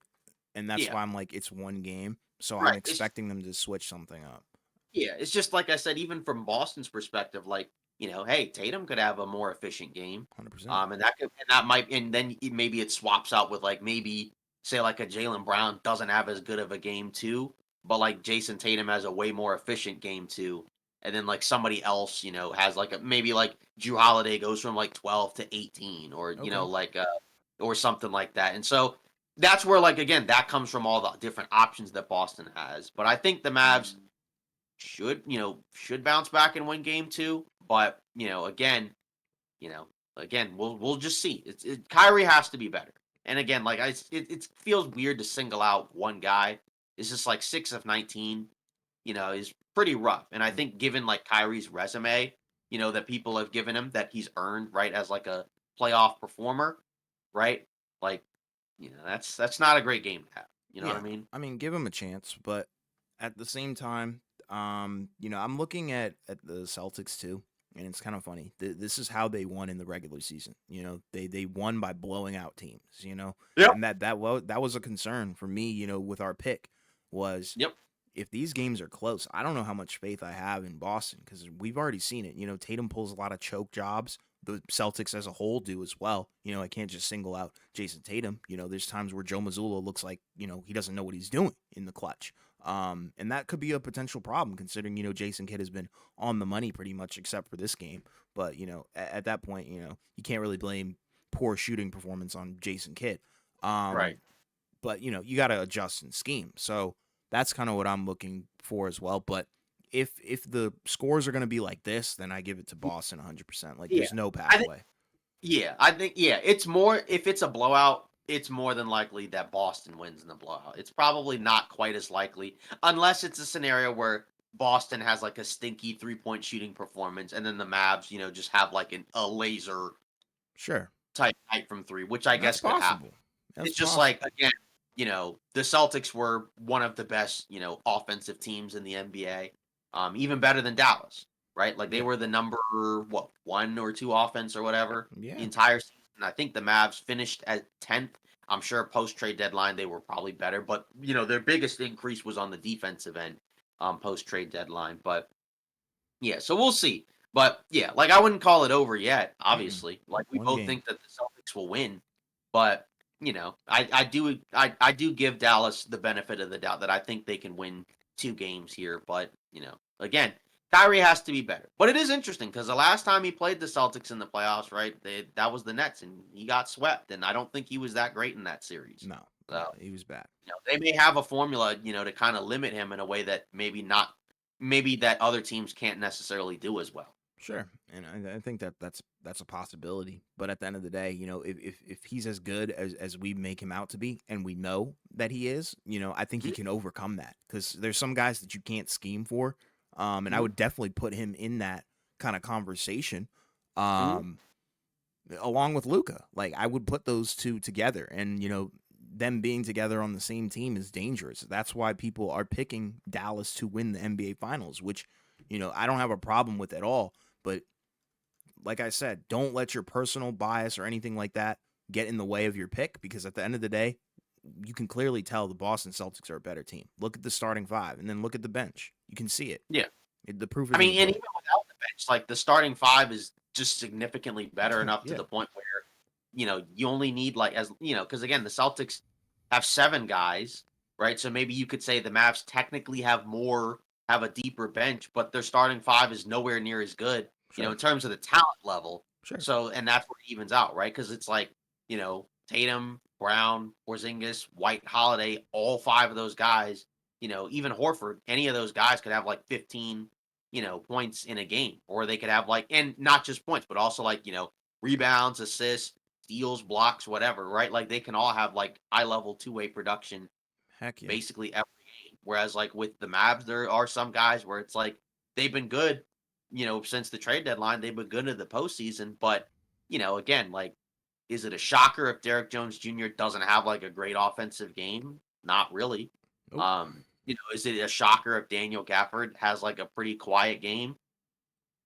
S1: and that's
S2: yeah,
S1: why I'm like it's one game. So I'm
S2: Right. It's
S1: expecting them to switch something up.
S2: Yeah, it's just like I said, even from Boston's perspective, like, hey, Tatum could have a more efficient game.
S1: 100%.
S2: And that might and then maybe it swaps out with like maybe say like a Jalen Brown doesn't have as good of a game too, but like Jason Tatum has a way more efficient game too. And then like somebody else, has like a maybe like Drew Holiday goes from like 12 to 18 or
S1: Okay.
S2: or something like that. And so that's where like again that comes from all the different options that Boston has. But I think the Mavs should bounce back and win game 2, but, you know, again, we'll just see. Kyrie has to be better. And again, like it feels weird to single out one guy. It's just like 6 of 19, is pretty rough. And I
S1: Mm,
S2: think given like Kyrie's resume, that people have given him that he's earned, right, as like a playoff performer, right? Like, that's not a great game to have. You know what I
S1: Yeah.
S2: mean?
S1: I mean, give them a chance, but at the same time, I'm looking at the Celtics too, and it's kind of funny. This is how they won in the regular season. They won by blowing out teams.
S2: Yep.
S1: And that was a concern for me. With our pick was
S2: Yep.
S1: if these games are close, I don't know how much faith I have in Boston because we've already seen it. Tatum pulls a lot of choke jobs. The Celtics as a whole do as well. I can't just single out Jason Tatum. There's times where Joe Mazzulla looks like, he doesn't know what he's doing in the clutch. And that could be a potential problem considering, Jason Kidd has been on the money pretty much except for this game. But, at that point, you can't really blame poor shooting performance on Jason Kidd.
S2: Right.
S1: But you got to adjust and scheme. So that's kind of what I'm looking for as well. But if the scores are going to be like this, then I give it to Boston 100%. Like
S2: Yeah.
S1: there's no
S2: I think
S1: pathway.
S2: I think it's more if it's a blowout, it's more than likely that Boston wins in the blowout. It's probably not quite as likely unless it's a scenario where Boston has like a stinky three-point shooting performance and then the Mavs, just have like a laser
S1: Sure,
S2: type night from 3, which I
S1: that's
S2: guess could happen.
S1: possible. That's
S2: It's just like
S1: possible.
S2: again, the Celtics were one of the best, offensive teams in the NBA, even better than Dallas, right? Like they
S1: Yeah,
S2: were the number what 1 or 2 offense or whatever the
S1: yeah,
S2: entire season. I think the Mavs finished at 10th. I'm sure post trade deadline they were probably better, but their biggest increase was on the defensive end, post trade deadline. But yeah, so we'll see. But yeah, like I wouldn't call it over yet.
S1: Mm-mm.
S2: Obviously, like we
S1: One
S2: both
S1: game.
S2: think that the Celtics will win, but I do give Dallas the benefit of the doubt that I think they can win 2 games here. But again, Kyrie has to be better. But it is interesting because the last time he played the Celtics in the playoffs, right? That was the Nets, and he got swept. And I don't think he was that great in that series.
S1: No,
S2: So
S1: he was bad.
S2: they may have a formula, to kind of limit him in a way that maybe that other teams can't necessarily do as well.
S1: Sure, and I think that's a possibility. But at the end of the day, if he's as good as we make him out to be, and we know that he is, I think he
S2: Mhm,
S1: can overcome that. Because there's some guys that you can't scheme for, and I
S2: mhm,
S1: would definitely put him in that kind of conversation,
S2: mhm.
S1: um, along with Luca. Like I would put those two together, and them being together on the same team is dangerous. That's why people are picking Dallas to win the NBA Finals, which I don't have a problem with at all. But like I said, don't let your personal bias or anything like that get in the way of your pick because at the end of the day, you can clearly tell the Boston Celtics are a better team. Look at the starting five and then look at the bench. You can see it.
S2: Yeah.
S1: The proof
S2: I
S1: is in
S2: mean,
S1: the
S2: and
S1: pudding.
S2: even without the bench, like the starting 5 is just significantly better enough to
S1: Yeah,
S2: the point where, you only need like because again, the Celtics have 7 guys, right? So maybe you could say the Mavs technically have a deeper bench, but their starting 5 is nowhere near as good,
S1: sure,
S2: in terms of the talent level.
S1: sure.
S2: So, and that's where it evens out, right? Because it's like, Tatum, Brown, Porzingis, White, Holiday, all 5 of those guys, even Horford, any of those guys could have like 15 points in a game, or they could have like, and not just points, but also like, rebounds, assists, steals, blocks, whatever, right? Like they can all have like high level two-way production
S1: Heck yeah.
S2: basically every game. Whereas like with the Mavs, there are some guys where it's like they've been good, since the trade deadline, they've been good in the postseason. But, again, like, is it a shocker if Derek Jones Jr. doesn't have like a great offensive game? Not really.
S1: Nope.
S2: Is it a shocker if Daniel Gafford has like a pretty quiet game?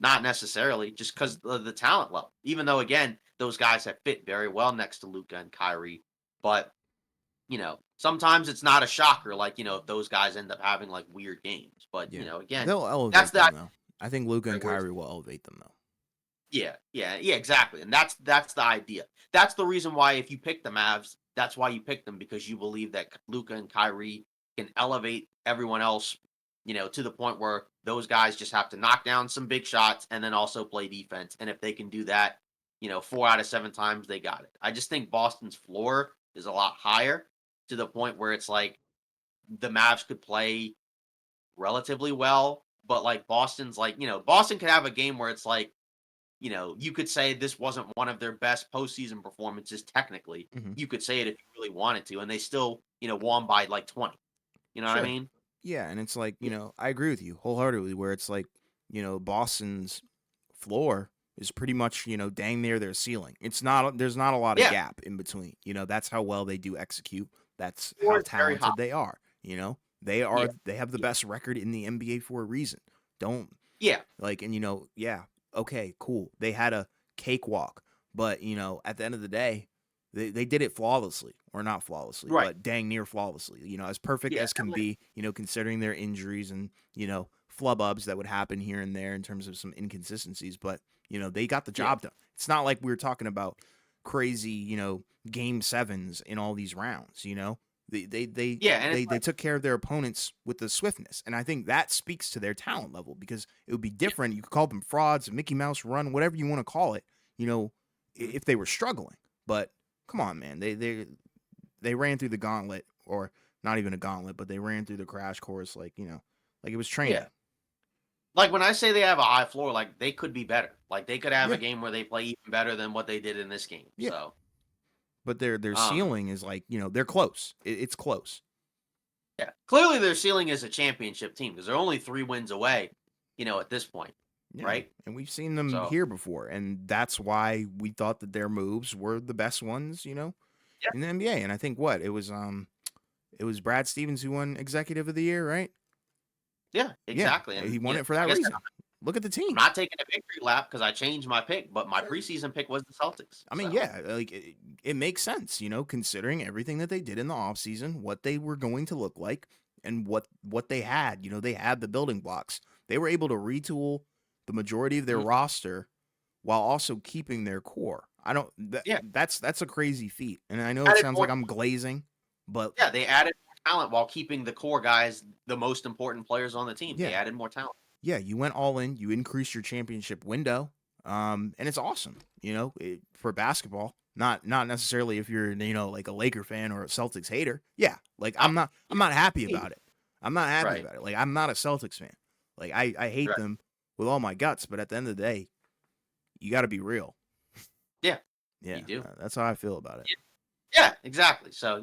S2: Not necessarily, just because of the talent level. Even though, again, those guys have fit very well next to Luca and Kyrie. But, sometimes it's not a shocker, like, if those guys end up having, like, weird games, but,
S1: Yeah.
S2: again,
S1: They'll
S2: that's
S1: elevate
S2: the
S1: them though. I think Luca and
S2: right, where's
S1: Kyrie will elevate them though.
S2: yeah, exactly, and that's the idea. That's the reason why if you pick the Mavs, that's why you pick them because you believe that Luca and Kyrie can elevate everyone else, to the point where those guys just have to knock down some big shots and then also play defense. And if they can do that, 4 out of 7 times they got it. I just think Boston's floor is a lot higher to the point where it's like the Mavs could play relatively well, but like Boston's like, Boston could have a game where it's like you could say this wasn't one of their best postseason performances technically.
S1: Hmm.
S2: You could say it if you really wanted to, and they still, won by like 20. You know what I
S1: Sure.
S2: mean?
S1: Yeah, and it's like,
S2: Yeah.
S1: I agree with you wholeheartedly where it's like, Boston's floor is pretty much, dang near their ceiling. There's not a lot of
S2: Yeah.
S1: gap in between. That's how well they do execute. That's
S2: Floor
S1: how
S2: is very high.
S1: talented they are,
S2: Yeah.
S1: They have the
S2: Yeah.
S1: best record in the NBA for a reason. Don't
S2: Yeah.
S1: like and yeah, okay, cool. They had a cakewalk, but at the end of the day, they did it flawlessly, or not flawlessly,
S2: Right.
S1: but dang near flawlessly. As perfect
S2: Yeah.
S1: as can be, considering their injuries and, flub ups that would happen here and there in terms of some inconsistencies, but they got the
S2: Yeah.
S1: job done. It's not like we were talking about crazy, game sevens in all these rounds,
S2: Yeah. And it's
S1: they took care of their opponents with the swiftness, and I think that speaks to their talent level because it would be
S2: yeah.
S1: different. You could call them frauds, Mickey Mouse run, whatever you want to call it.
S2: Mhm.
S1: If they were struggling, but come on, man, they ran through the gauntlet, or not even a gauntlet, but they ran through the crash course like like it was
S2: Yeah.
S1: training.
S2: Like when I say they have a high floor, like they could be better. Like they could have a
S1: Yeah,
S2: game where they play even better than what they did in this game.
S1: yeah,
S2: So,
S1: but their
S2: um,
S1: ceiling is like they're close. It's close.
S2: yeah, clearly their ceiling is a championship team because they're only 3 wins away, at this point,
S1: Yeah,
S2: right?
S1: and we've seen them
S2: So,
S1: here before, and that's why we thought that their moves were the best ones,
S2: yeah,
S1: in the NBA. And I think it was Brad Stevens who won Executive of the Year, right?
S2: yeah,
S1: Yeah,
S2: exactly. And
S1: he won it for that
S2: like I said,
S1: reason. Look at the
S2: I'm
S1: team.
S2: not taking a victory lap because I changed my pick, but my
S1: Sure.
S2: preseason pick was the Celtics.
S1: I mean,
S2: So,
S1: yeah, like it makes sense, considering everything that they did in the offseason, what they were going to look like, and what they had. They had the building blocks. They were able to retool the majority of their
S2: mhm,
S1: roster while also keeping their core. I don't
S2: yeah,
S1: that's a crazy feat. And I know it
S2: added
S1: sounds
S2: more.
S1: like I'm glazing, but
S2: Yeah, they added more talent while keeping the core guys the most important players on the team. They
S1: yeah.
S2: added more talent.
S1: Yeah, you went all in, you increased your championship window. And it's awesome, for basketball. Not necessarily if you're, like a Laker fan or a Celtics hater. Yeah, like
S2: Oh,
S1: I'm not happy
S2: yeah.
S1: about it. I'm not happy
S2: Right,
S1: about it. Like I'm not a Celtics fan. Like I hate
S2: right.
S1: them with all my guts, but at the end of the day, you got to be real.
S2: Yeah,
S1: Yeah,
S2: you do.
S1: that's how I feel about it.
S2: Yeah, yeah, exactly. So,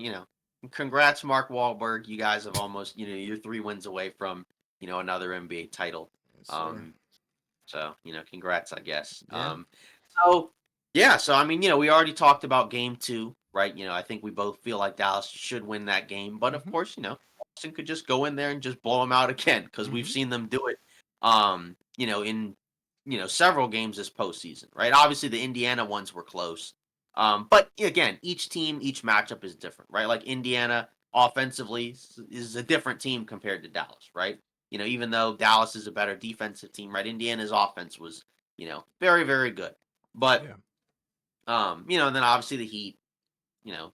S2: congrats, Mark Wahlberg. You guys have almost, you're 3 wins away from, another NBA title.
S1: Yes, sir.
S2: Um, so, congrats, I guess.
S1: Yeah.
S2: So yeah, so I mean, we already talked about game two, right? I think we both feel like Dallas should win that game, but of
S1: Mhm.
S2: course, Boston could just go in there and just blow them out again because we've
S1: Mhm.
S2: seen them do it, in several games this postseason, right? Obviously, the Indiana ones were close, but again, each team, each matchup is different, right? Like Indiana offensively is a different team compared to Dallas, right? Even though Dallas is a better defensive team, right? Indiana's offense was, very, very good. But
S1: Yeah.
S2: and then obviously the Heat, you know,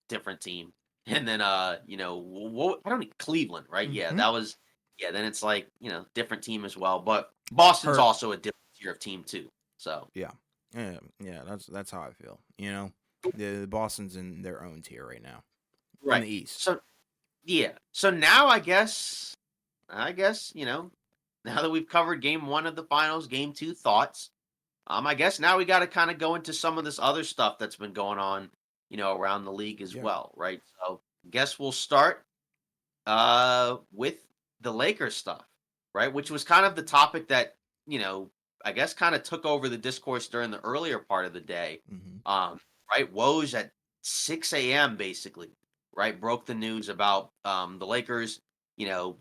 S2: different team. And then what I don't know, Cleveland, right? Yeah,
S1: Mhm.
S2: that was yeah, then it's like, different team as well. But Boston's
S1: Hurt.
S2: also a different tier of team too. So
S1: Yeah. Yeah, yeah, that's how I feel. The Boston's in their own tier right now in
S2: right.
S1: the East.
S2: So yeah. So now I guess, now that we've covered game one of the finals, game two thoughts. I guess now we got to kind of go into some of this other stuff that's been going on, around the league as
S1: Yeah.
S2: well, right? So, guess we'll start with the Lakers stuff, right? Which was kind of the topic that, you know, I guess kind of took over the discourse during the earlier part of the day.
S1: Mhm.
S2: Um, right? Woj at 6 a.m. basically, right, broke the news about the Lakers, you know,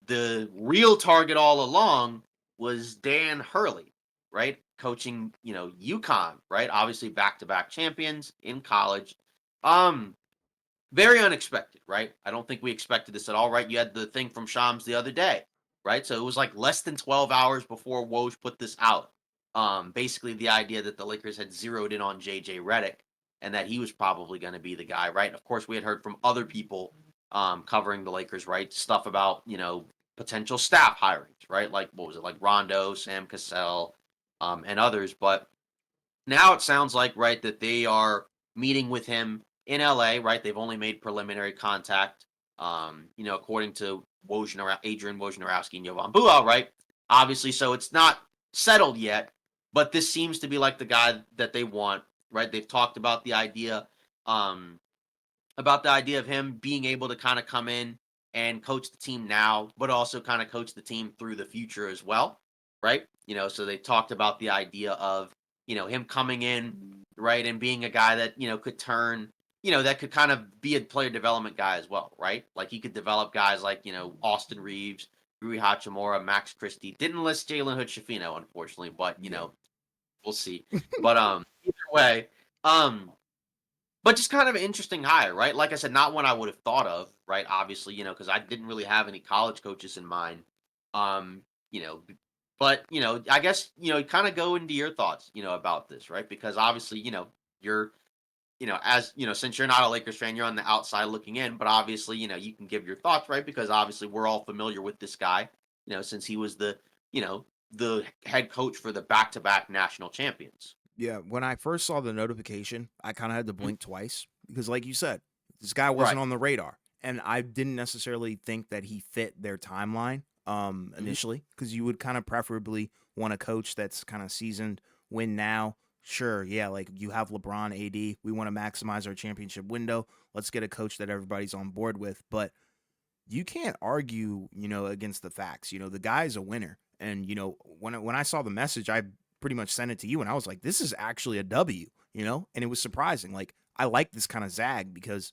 S2: the real target all along was Dan Hurley, right? Coaching, UConn, right? Obviously back-to-back champions in college. Um, Very unexpected, right? I don't think we expected this at all, right? You had the thing from Shams the other day, right? So it was like less than 12 hours before Woj put this out. Basically the idea that the Lakers had zeroed in on JJ Redick and that he was probably going to be the guy, right? Of course, we had heard from other people covering the Lakers, right? Stuff about, potential staff hirings, right? Like what was it, like Rondo, Sam Cassell, and others. But now it sounds like, right, that they are meeting with him in LA, right? They've only made preliminary contact, according to Adrian Wojnarowski and Jovan Bual, right? Obviously, so it's not settled yet, but this seems to be like the guy that they want, right? They've talked um, about the idea of him being able to kind of come in and coach the team now, but also kind of coach the team through the future as well, right? So they talked about the idea of, him coming in, right, and being a guy that, could turn, that could kind of be a player development guy as well, right? Like he could develop guys like, Austin Reeves, Rui Hachimura, Max Christie. Didn't list Jalen Hood Shafino, unfortunately, but,
S1: Yeah.
S2: we'll see. But either way, um, but just kind of an interesting hire, right? Like I said, not one I would have thought of, right? Obviously, because I didn't really have any college coaches in mind. Um, you know, b- but I guess, kind of go into your thoughts, about this, right? Because obviously, you're, as since you're not a Lakers fan, you're on the outside looking in, but obviously, you can give your thoughts, right? Because obviously we're all familiar with this guy, since he was you know, the head coach for the back-to-back national champions.
S1: Yeah, when I first saw the notification, I kind of had to
S2: Mhm.
S1: blink twice because, like you said, this guy
S2: Right.
S1: wasn't on the radar, and I didn't necessarily think that he fit their timeline
S2: Mhm.
S1: initially because you would kind of preferably want a coach that's kind of seasoned, win now. Sure, yeah, like you have LeBron, AD. We want to maximize our championship window. Let's get a coach that everybody's on board with, but you can't argue, against the facts. The guy's a winner. And when I saw the message, I pretty much sent it to you and I was like, this is actually a W, And it was surprising. Like I like this kind of zag because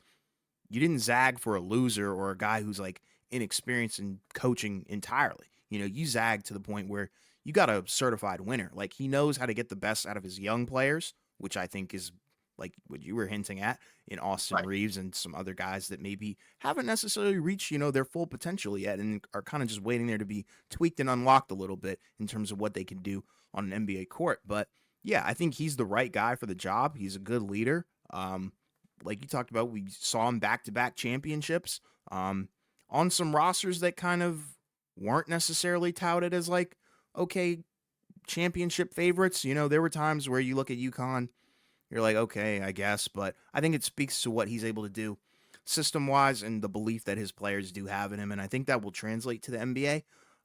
S1: you didn't zag for a loser or a guy who's like inexperienced in coaching entirely. You zag to the point where you got a certified winner. Like he knows how to get the best out of his young players, which I think is like what you were hinting at in Austin
S2: Right.
S1: Reeves and some other guys that maybe haven't necessarily reached, their full potential yet and are kind of just waiting there to be tweaked and unlocked a little bit in terms of what they can do on an NBA court. But yeah, I think he's the right guy for the job. He's a good leader. Like you talked about, we saw him back to back championships on some rosters that kind of weren't necessarily touted as like, okay, championship favorites. There were times where you look at UConn, you're like, okay, I guess, but I think it speaks to what he's able to do system wise and the belief that his players do have in him. And I think that will translate to the NBA.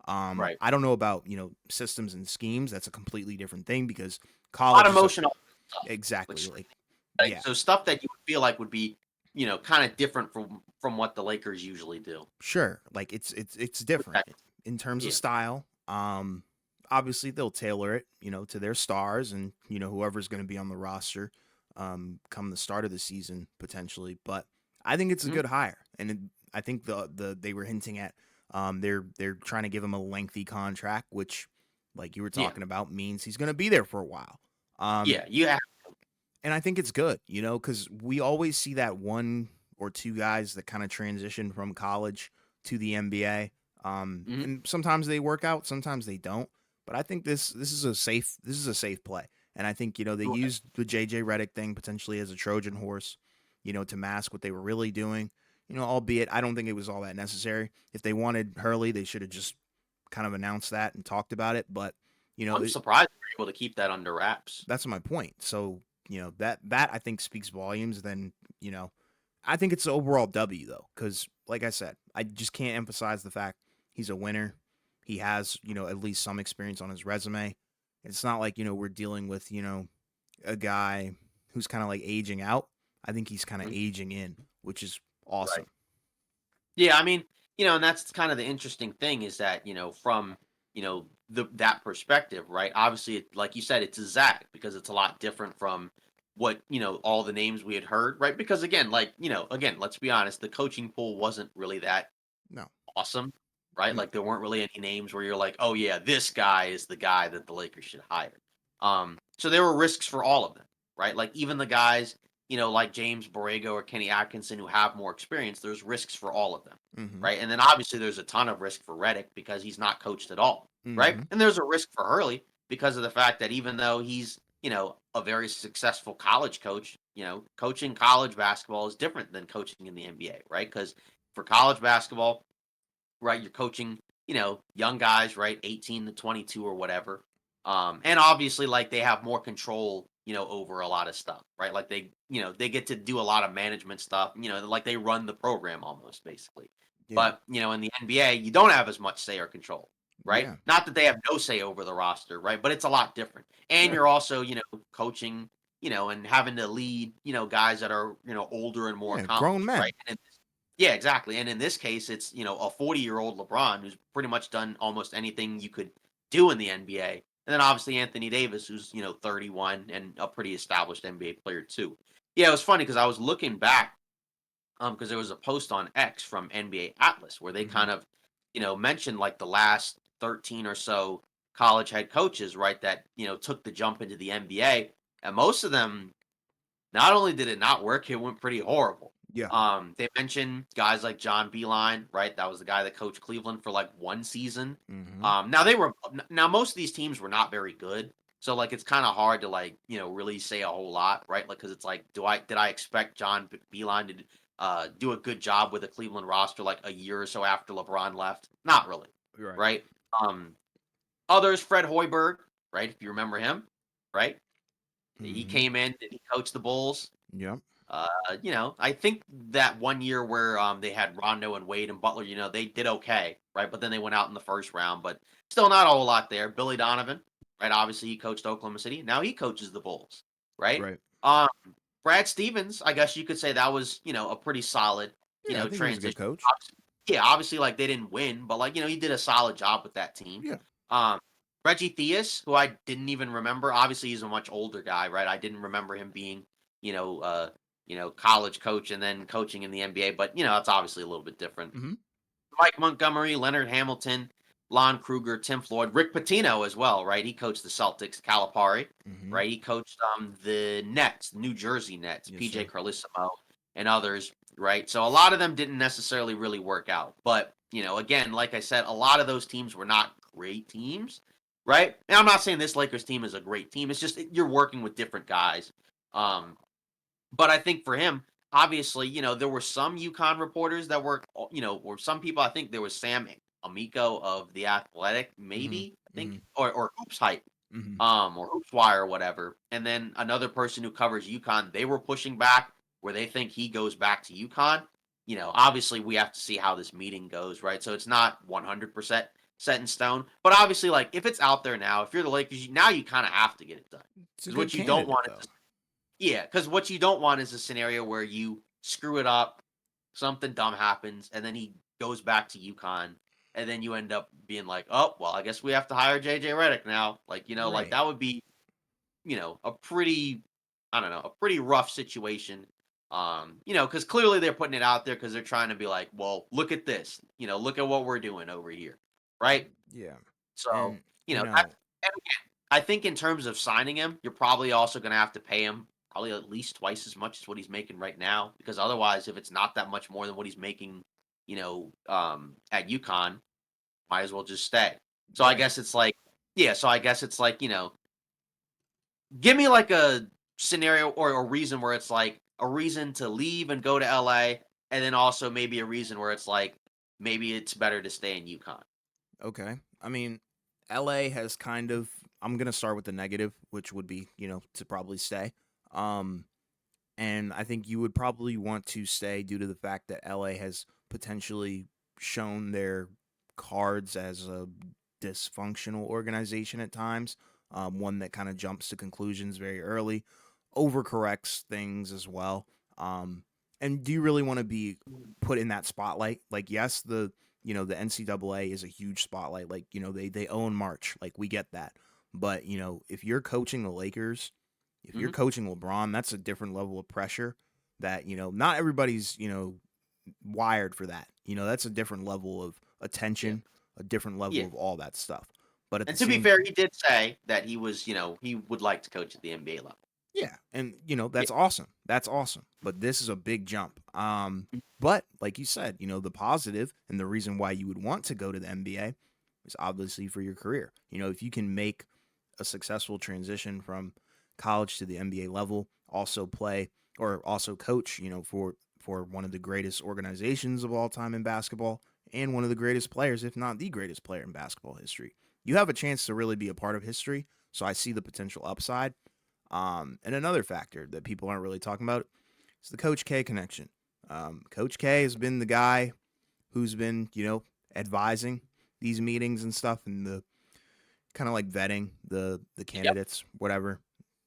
S2: Right.
S1: I don't know about, systems and schemes. That's a completely different thing because
S2: A lot
S1: college
S2: of
S1: is a
S2: motion stuff,
S1: exactly
S2: which
S1: like,
S2: right?
S1: yeah,
S2: So stuff that you would feel like would be, kind of different from what the Lakers usually do.
S1: sure. Like it's
S2: With
S1: different
S2: that,
S1: in terms of
S2: yeah.
S1: style. Obviously they'll tailor it, to their stars and whoever's going to be on the roster, come the start of the season potentially. But I think it's a
S2: Mhm.
S1: good hire, and I think they were hinting at, they're trying to give him a lengthy contract, which, like you were
S2: Yeah.
S1: talking about, means he's going to be there for a while. Um,
S2: Yeah. You have.
S1: and I think it's good, because we always see that one or two guys that kind of transition from college to the NBA.
S2: Mhm.
S1: And sometimes they work out, sometimes they don't. But I think this is a safe play. And I think, they
S2: Right.
S1: used the JJ Redick thing potentially as a Trojan horse, to mask what they were really doing. Albeit I don't think it was all that necessary. If they wanted Hurley, they should have just kind of announced that and talked about it. But,
S2: I'm surprised they're able to keep that under wraps.
S1: that's my point. So, that I think speaks volumes. Then, I think it's an overall W though, because like I said, I just can't emphasize the fact he's a winner. He has, at least some experience on his resume. It's not like, we're dealing with, a guy who's kind of like aging out. I think he's kind of
S2: Mhm.
S1: aging in, which is
S2: Right.
S1: awesome.
S2: Yeah, I mean, and that's kind of the interesting thing is that, from, that perspective, right? Obviously, like you said, it's a Zach because it's a lot different from what, all the names we had heard, right? Because again, like, again, let's be honest, the coaching pool wasn't really that
S1: No,
S2: awesome, right?
S1: no.
S2: Like there weren't really any names where you're like, oh yeah, this guy is the guy that the Lakers should hire. So there were risks for all of them, right? Like even the guys, like James Borrego or Kenny Atkinson who have more experience, there's risks for all of them,
S1: Mhm.
S2: right? And then obviously there's a ton of risk for Reddick because he's not coached at all, right?
S1: Mhm.
S2: And there's a risk for Hurley because of the fact that even though he's, a very successful college coach, coaching college basketball is different than coaching in the NBA, right? Because for college basketball, right, you're coaching, young guys, right, 18 to 22 or whatever. And obviously, like they have more control, over a lot of stuff, right? Like they get to do a lot of management stuff, like they run the program almost basically.
S1: Yeah.
S2: But, in the NBA, you don't have as much say or control, right?
S1: Yeah.
S2: Not that they have no say over the roster, right? But it's a lot different. And
S1: Yeah.
S2: you're also, coaching, and having to lead, guys that are, older and more
S1: Yeah, grown
S2: accomplished, right?
S1: men.
S2: Yeah, exactly. And in this case, it's, a 40-year-old LeBron who's pretty much done almost anything you could do in the NBA. And then obviously Anthony Davis, who's, 31 and a pretty established NBA player too. Yeah, it was funny because I was looking back, because there was a post on X from NBA Atlas where they kind
S1: Mhm.
S2: of, mentioned like the last 13 or so college head coaches, right, that, took the jump into the NBA. And most of them not only did it not work, it went pretty horrible.
S1: Yeah.
S2: They mentioned guys like John Beeline, right? That was the guy that coached Cleveland for like one season.
S1: Mhm.
S2: Now most of these teams were not very good, so like it's kind of hard to like really say a whole lot, right? Like because it's like, did I expect John Beeline to do a good job with a Cleveland roster like a year or so after LeBron left? Not really,
S1: Right.
S2: right? Um, Others, Fred Hoiberg, right? If you remember him, right? He
S1: Mhm.
S2: came in and he coached the Bulls.
S1: Yep.
S2: Uh, I think that one year where they had Rondo and Wade and Butler, they did okay, right? But then they went out in the first round, but still not a whole lot there. Billy Donovan, right? Obviously, he coached Oklahoma City. Now he coaches the Bulls, right?
S1: Right.
S2: Um, Brad Stevens, I guess you could say that was, a pretty solid,
S1: Yeah, I think he was a good
S2: transition.
S1: coach.
S2: Yeah, obviously, like they didn't win, but like he did a solid job with that team.
S1: Yeah.
S2: Um, Reggie Theus, who I didn't even remember. Obviously, he's a much older guy, right? I didn't remember him being, you know, uh, college coach and then coaching in the NBA, but it's obviously a little bit different.
S1: Mhm.
S2: Mike Montgomery, Leonard Hamilton, Lon Kruger, Tim Floyd, Rick Pitino as well, right? He coached the Celtics, Calipari,
S1: Mhm.
S2: right? He coached the Nets, New Jersey Nets,
S1: Yes,
S2: PJ
S1: sir.
S2: Carlissimo, and others, right? So a lot of them didn't necessarily really work out. But, again, like I said, a lot of those teams were not great teams, right? And I'm not saying this Lakers team is a great team. It's just you're working with different guys. Um, but I think for him, obviously, there were some UConn reporters that were, or some people. I think there was Sam Amico of the Athletic,
S1: Mhm.
S2: maybe I think,
S1: Mhm.
S2: or Hoops Hype,
S1: Mhm.
S2: or Hoops Wire or whatever. And then another person who covers UConn, they were pushing back where they think he goes back to UConn. Obviously, we have to see how this meeting goes, right? So it's not 100% set in stone, but obviously, like if it's out there now, if you're the Lakers, now you kind of have to get it done
S1: It's a
S2: because
S1: good
S2: what you don't
S1: candidate
S2: want
S1: though.
S2: is yeah, because what you don't want is a scenario where you screw it up, something dumb happens, and then he goes back to UConn, and then you end up being like, "Oh, well, I guess we have to hire JJ Redick now." Like, like
S1: Right.
S2: that would be, a pretty, I don't know, a pretty rough situation. Because clearly they're putting it out there because they're trying to be like, "Well, look at this, look at what we're doing over here," right?
S1: Yeah.
S2: So,
S1: And
S2: that and again, I think in terms of signing him, you're probably also gonna have to pay him probably at least twice as much as what he's making right now, because otherwise, if it's not that much more than what he's making, at UConn, might as well just stay. So I
S1: right.
S2: guess it's like yeah, so I guess it's like, give me like a scenario or a reason where it's like a reason to leave and go to LA, and then also maybe a reason where it's like maybe it's better to stay in UConn.
S1: Okay. I mean, LA has kind of I'm going to start with the negative, which would be, to probably stay. Um and I think you would probably want to stay due to the fact that LA has potentially shown their cards as a dysfunctional organization at times, one that kind of jumps to conclusions very early, overcorrects things as well. And do you really want to be put in that spotlight? Like, yes, the NCAA is a huge spotlight. Like, they own March. Like, we get that. But if you're coaching the Lakers, if you're
S2: Mhm.
S1: coaching LeBron, that's a different level of pressure that, not everybody's, wired for that. That's a different level of
S2: Yeah.
S1: attention, a different level
S2: Yeah.
S1: of all that stuff. But at the
S2: And to be
S1: same
S2: fair, he did say that he was, he would like to coach at the NBA level.
S1: Yeah, and
S2: Yeah.
S1: that's awesome. That's awesome. But this is a big jump. But like you said, the positive and the reason why you would want to go to the NBA is obviously for your career. If you can make a successful transition from college to the NBA level, also play or also coach, for one of the greatest organizations of all time in basketball and one of the greatest players, if not the greatest player in basketball history. You have a chance to really be a part of history. So I see the potential upside. And another factor that people aren't really talking about is the Coach K connection. Coach K has been the guy who's been, advising these meetings and stuff, and the kind of like vetting the
S2: Yep.
S1: candidates, whatever.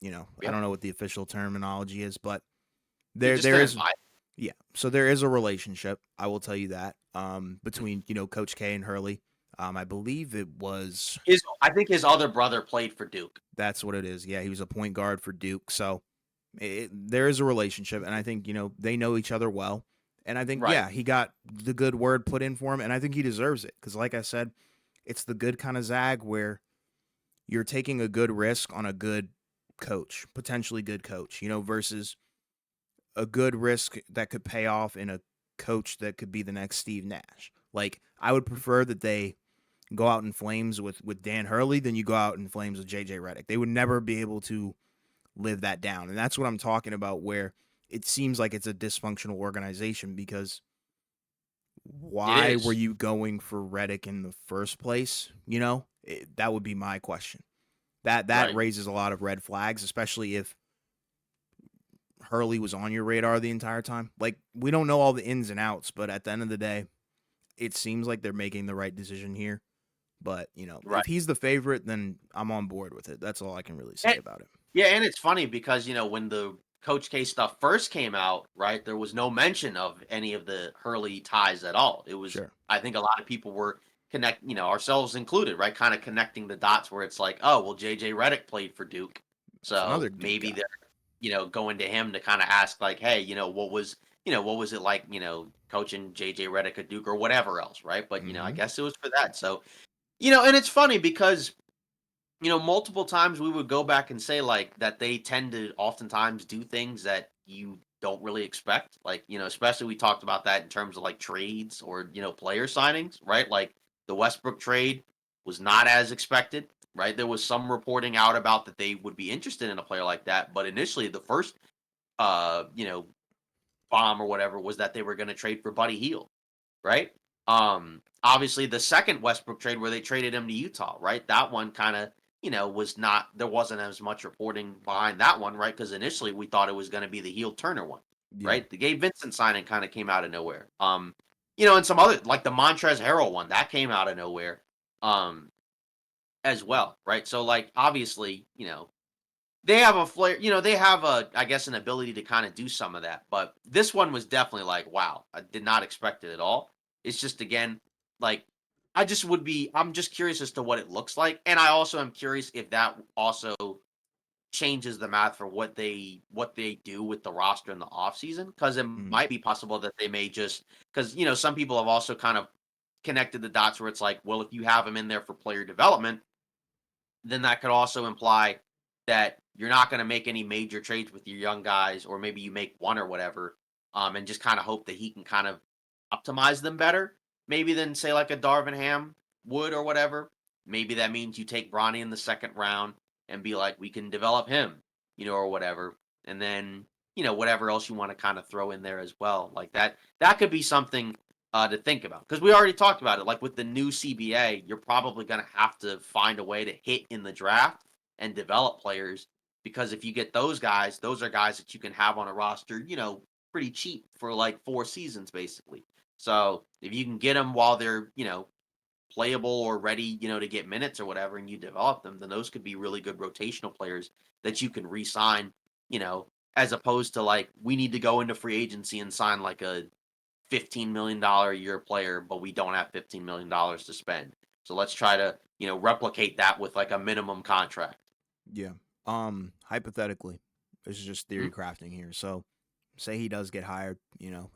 S1: I
S2: Yep.
S1: don't know what the official terminology is, but
S2: You're
S1: there
S2: just
S1: there
S2: an
S1: is
S2: advisor.
S1: yeah. So there is a relationship. I will tell you that between Coach K and Hurley. I believe it was
S2: I think his other brother played for Duke.
S1: that's what it is. Yeah, he was a point guard for Duke. So there is a relationship, and I think they know each other well. And I think
S2: Right.
S1: yeah, he got the good word put in for him, and I think he deserves it because, like I said, it's the good kind of zag where you're taking a good risk on a good coach, potentially good coach, versus a good risk that could pay off in a coach that could be the next Steve Nash. Like I would prefer that they go out in flames with Dan Hurley than you go out in flames with JJ Redick. They would never be able to live that down. And that's what I'm talking about where it seems like it's a dysfunctional organization because
S2: It
S1: why were
S2: is.
S1: you going for Redick in the first place? That would be my question. That
S2: Right.
S1: raises a lot of red flags, especially if Hurley was on your radar the entire time. Like we don't know all the ins and outs, but at the end of the day, it seems like they're making the right decision here. But,
S2: Right.
S1: if he's the favorite, then I'm on board with it. That's all I can really say
S2: And
S1: about it.
S2: yeah, and it's funny because, when the Coach K stuff first came out, right, there was no mention of any of the Hurley ties at all. It was
S1: Sure.
S2: I think a lot of people were ourselves included, right, kinda connecting the dots where it's like, "Oh, well, JJ Redick played for Duke,
S1: That's another
S2: so
S1: Duke
S2: maybe
S1: guy.
S2: they're, going to him to kinda ask like, hey, what was it like, coaching JJ Redick at Duke or whatever else, right?" But, I
S1: Mhm.
S2: guess it was for that, so, and it's funny because multiple times we would go back and say like that they tend to oftentimes do things that you don't really expect. Like, especially we talked about that in terms of like trades or, player signings, right? Like the Westbrook trade was not as expected, right? There was some reporting out about that they would be interested in a player like that, but initially the first bomb or whatever was that they were going to trade for Buddy Hield, right? Obviously the second Westbrook trade where they traded him to Utah, right? That one kind of, was not there wasn't as much reporting behind that one, right? Because initially we thought it was going to be the heel Turner one,
S1: Yeah.
S2: right? The Gabe Vincent signing kind of came out of nowhere. And some other like the Montrezl Harrell one that came out of nowhere, um, as well, right? So like obviously, they have a flair, they have I guess, an ability to kind of do some of that. But this one was definitely like, wow, I did not expect it at all. It's just, again, like, I'm just curious as to what it looks like. And I also am curious if that also changes the math for what they do with the roster in the offseason. Because it
S1: Mhm.
S2: might be possible that they may just, because, some people have also kind of connected the dots where it's like, well, if you have them in there for player development, then that could also imply that you're not going to make any major trades with your young guys, or maybe you make one or whatever, and just kind of hope that he can kind of optimize them better, maybe than say like a Darvin Ham would or whatever. Maybe that means you take Bronny in the second round and be like, we can develop him, or whatever, and then whatever else you want to kind of throw in there as well, like that. That could be something to think about, because we already talked about it. Like with the new CBA, you're probably going to have to find a way to hit in the draft and develop players, because if you get those guys, those are guys that you can have on a roster, pretty cheap for like 4 seasons basically. So if you can get them while they're playable or ready, to get minutes or whatever, and you develop them, then those could be really good rotational players that you can re-sign. You know, as opposed to like we need to go into free agency and sign like a $15 million a year player, but we don't have $15 million to spend. So let's try to, replicate that with like a minimum contract.
S1: Yeah. Hypothetically, this is just theory
S2: Mhm.
S1: crafting here. So, say he does get hired,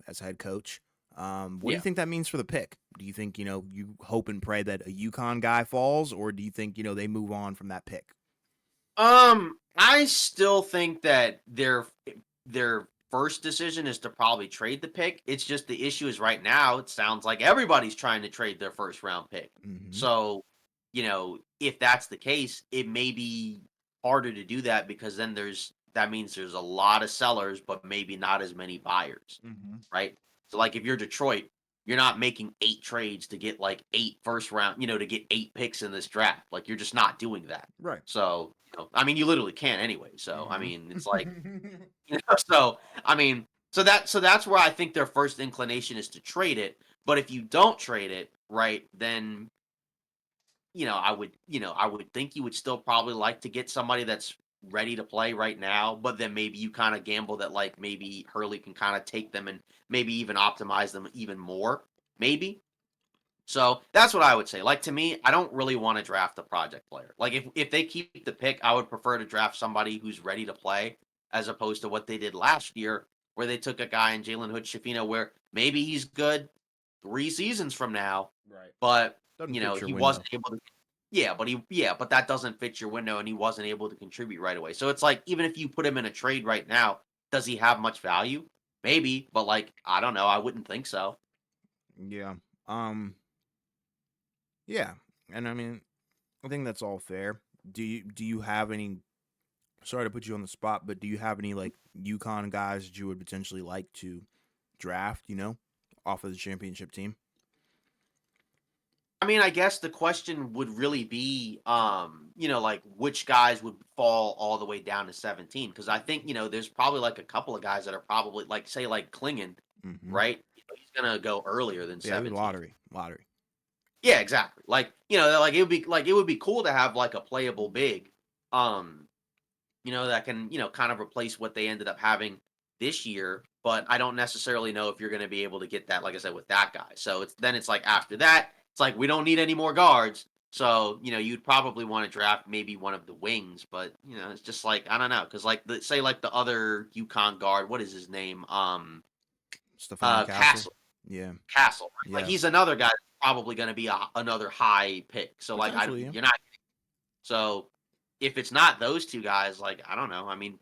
S1: as head coach. What do you
S2: Yeah.
S1: think that means for the pick? Do you think, you hope and pray that a UConn guy falls, or do you think, they move on from that pick?
S2: I still think that their first decision is to probably trade the pick. It's just the issue is right now, it sounds like everybody's trying to trade their first round pick.
S1: Hmm.
S2: So, if that's the case, it may be harder to do that because then that means there's a lot of sellers, but maybe not as many buyers,
S1: Hmm.
S2: right? So like if you're Detroit, you're not making 8 trades to get like 8 first round, to get 8 picks in this draft. Like you're just not doing that.
S1: Right.
S2: So, I mean, you literally can anyway. So, I
S1: Hmm.
S2: mean, it's like, so I mean, so that's where I think their first inclination is to trade it. But if you don't trade it, right, then I would think you would still probably like to get somebody that's ready to play right now, but then maybe you kind of gamble that like maybe Hurley can kind of take them and maybe even optimize them even more, maybe. So that's what I would say. Like to me, I don't really want to draft a project player. Like if they keep the pick, I would prefer to draft somebody who's ready to play as opposed to what they did last year, where they took a guy in Jalen Hood Shafino, where maybe he's good 3 seasons from now,
S1: Right.
S2: but
S1: Doesn't fit your
S2: he wasn't
S1: window.
S2: able to. Yeah, but that doesn't fit your window, and he wasn't able to contribute right away. So it's like even if you put him in a trade right now, does he have much value? Maybe, but like I don't know. I wouldn't think so.
S1: Yeah. Um. Yeah. And I mean, I think that's all fair. Do you have any? Sorry to put you on the spot, but do you have any like UConn guys that you would potentially like to draft? Off of the championship team.
S2: I mean, I guess the question would really be, like which guys would fall all the way down to 17? Because I think, there's probably like a couple of guys that are probably like, say, like Klingon,
S1: Hmm.
S2: right? He's gonna go earlier than
S1: Yeah, we
S2: 17.
S1: lottery.
S2: Yeah, exactly. Like, like it would be cool to have like a playable big, um, that can, kind of replace what they ended up having this year. But I don't necessarily know if you're going to be able to get that, like I said, with that guy. So it's like after that, it's like we don't need any more guards. So you'd probably want to draft maybe one of the wings, but it's just like I don't know because like say like the other Yukon guard, what is his name?
S1: Stephon Castle.
S2: Castle.
S1: Yeah.
S2: Castle. Right? Like
S1: Yeah.
S2: he's another guy that's probably going to be another high pick. So like
S1: Potentially. Yeah.
S2: you're not so if it's not those 2 guys, like, I don't know, I mean,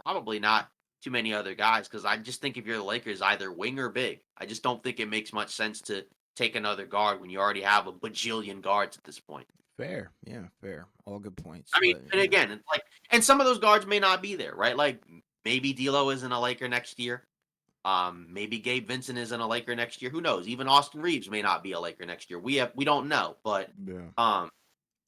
S2: probably not too many other guys because I just think if you're the Lakers, either wing or big. I just don't think it makes much sense to take another guard when you already have a bajillion guards at this point.
S1: Fair. Yeah. Fair. All good points.
S2: I mean,
S1: But
S2: and
S1: yeah.
S2: again, it's like and some of those guards may not be there, right? Like, maybe D'Lo isn't a Laker next year. Maybe Gabe Vincent isn't a Laker next year. Who knows? Even Austin Reeves may not be a Laker next year. We don't know,
S1: Yeah.
S2: um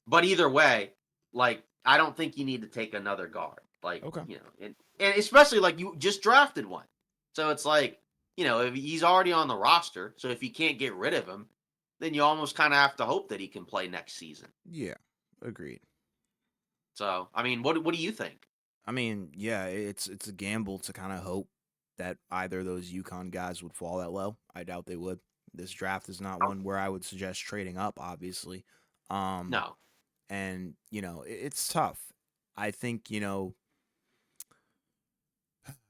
S2: but either way, like, I don't think you need to take another guard. Like,
S1: Okay.
S2: and especially like you just drafted one. So it's like, if he's already on the roster, so if you can't get rid of him, then you almost kind of have to hope that he can play next season.
S1: Yeah. Agreed.
S2: So, I mean, what do you think?
S1: I mean, yeah, it's a gamble to kind of hope that either of those UConn guys would fall that low. I doubt they would. This draft is not
S2: Oh,
S1: one where I would suggest trading up, obviously. Um,
S2: no.
S1: and it's tough. I think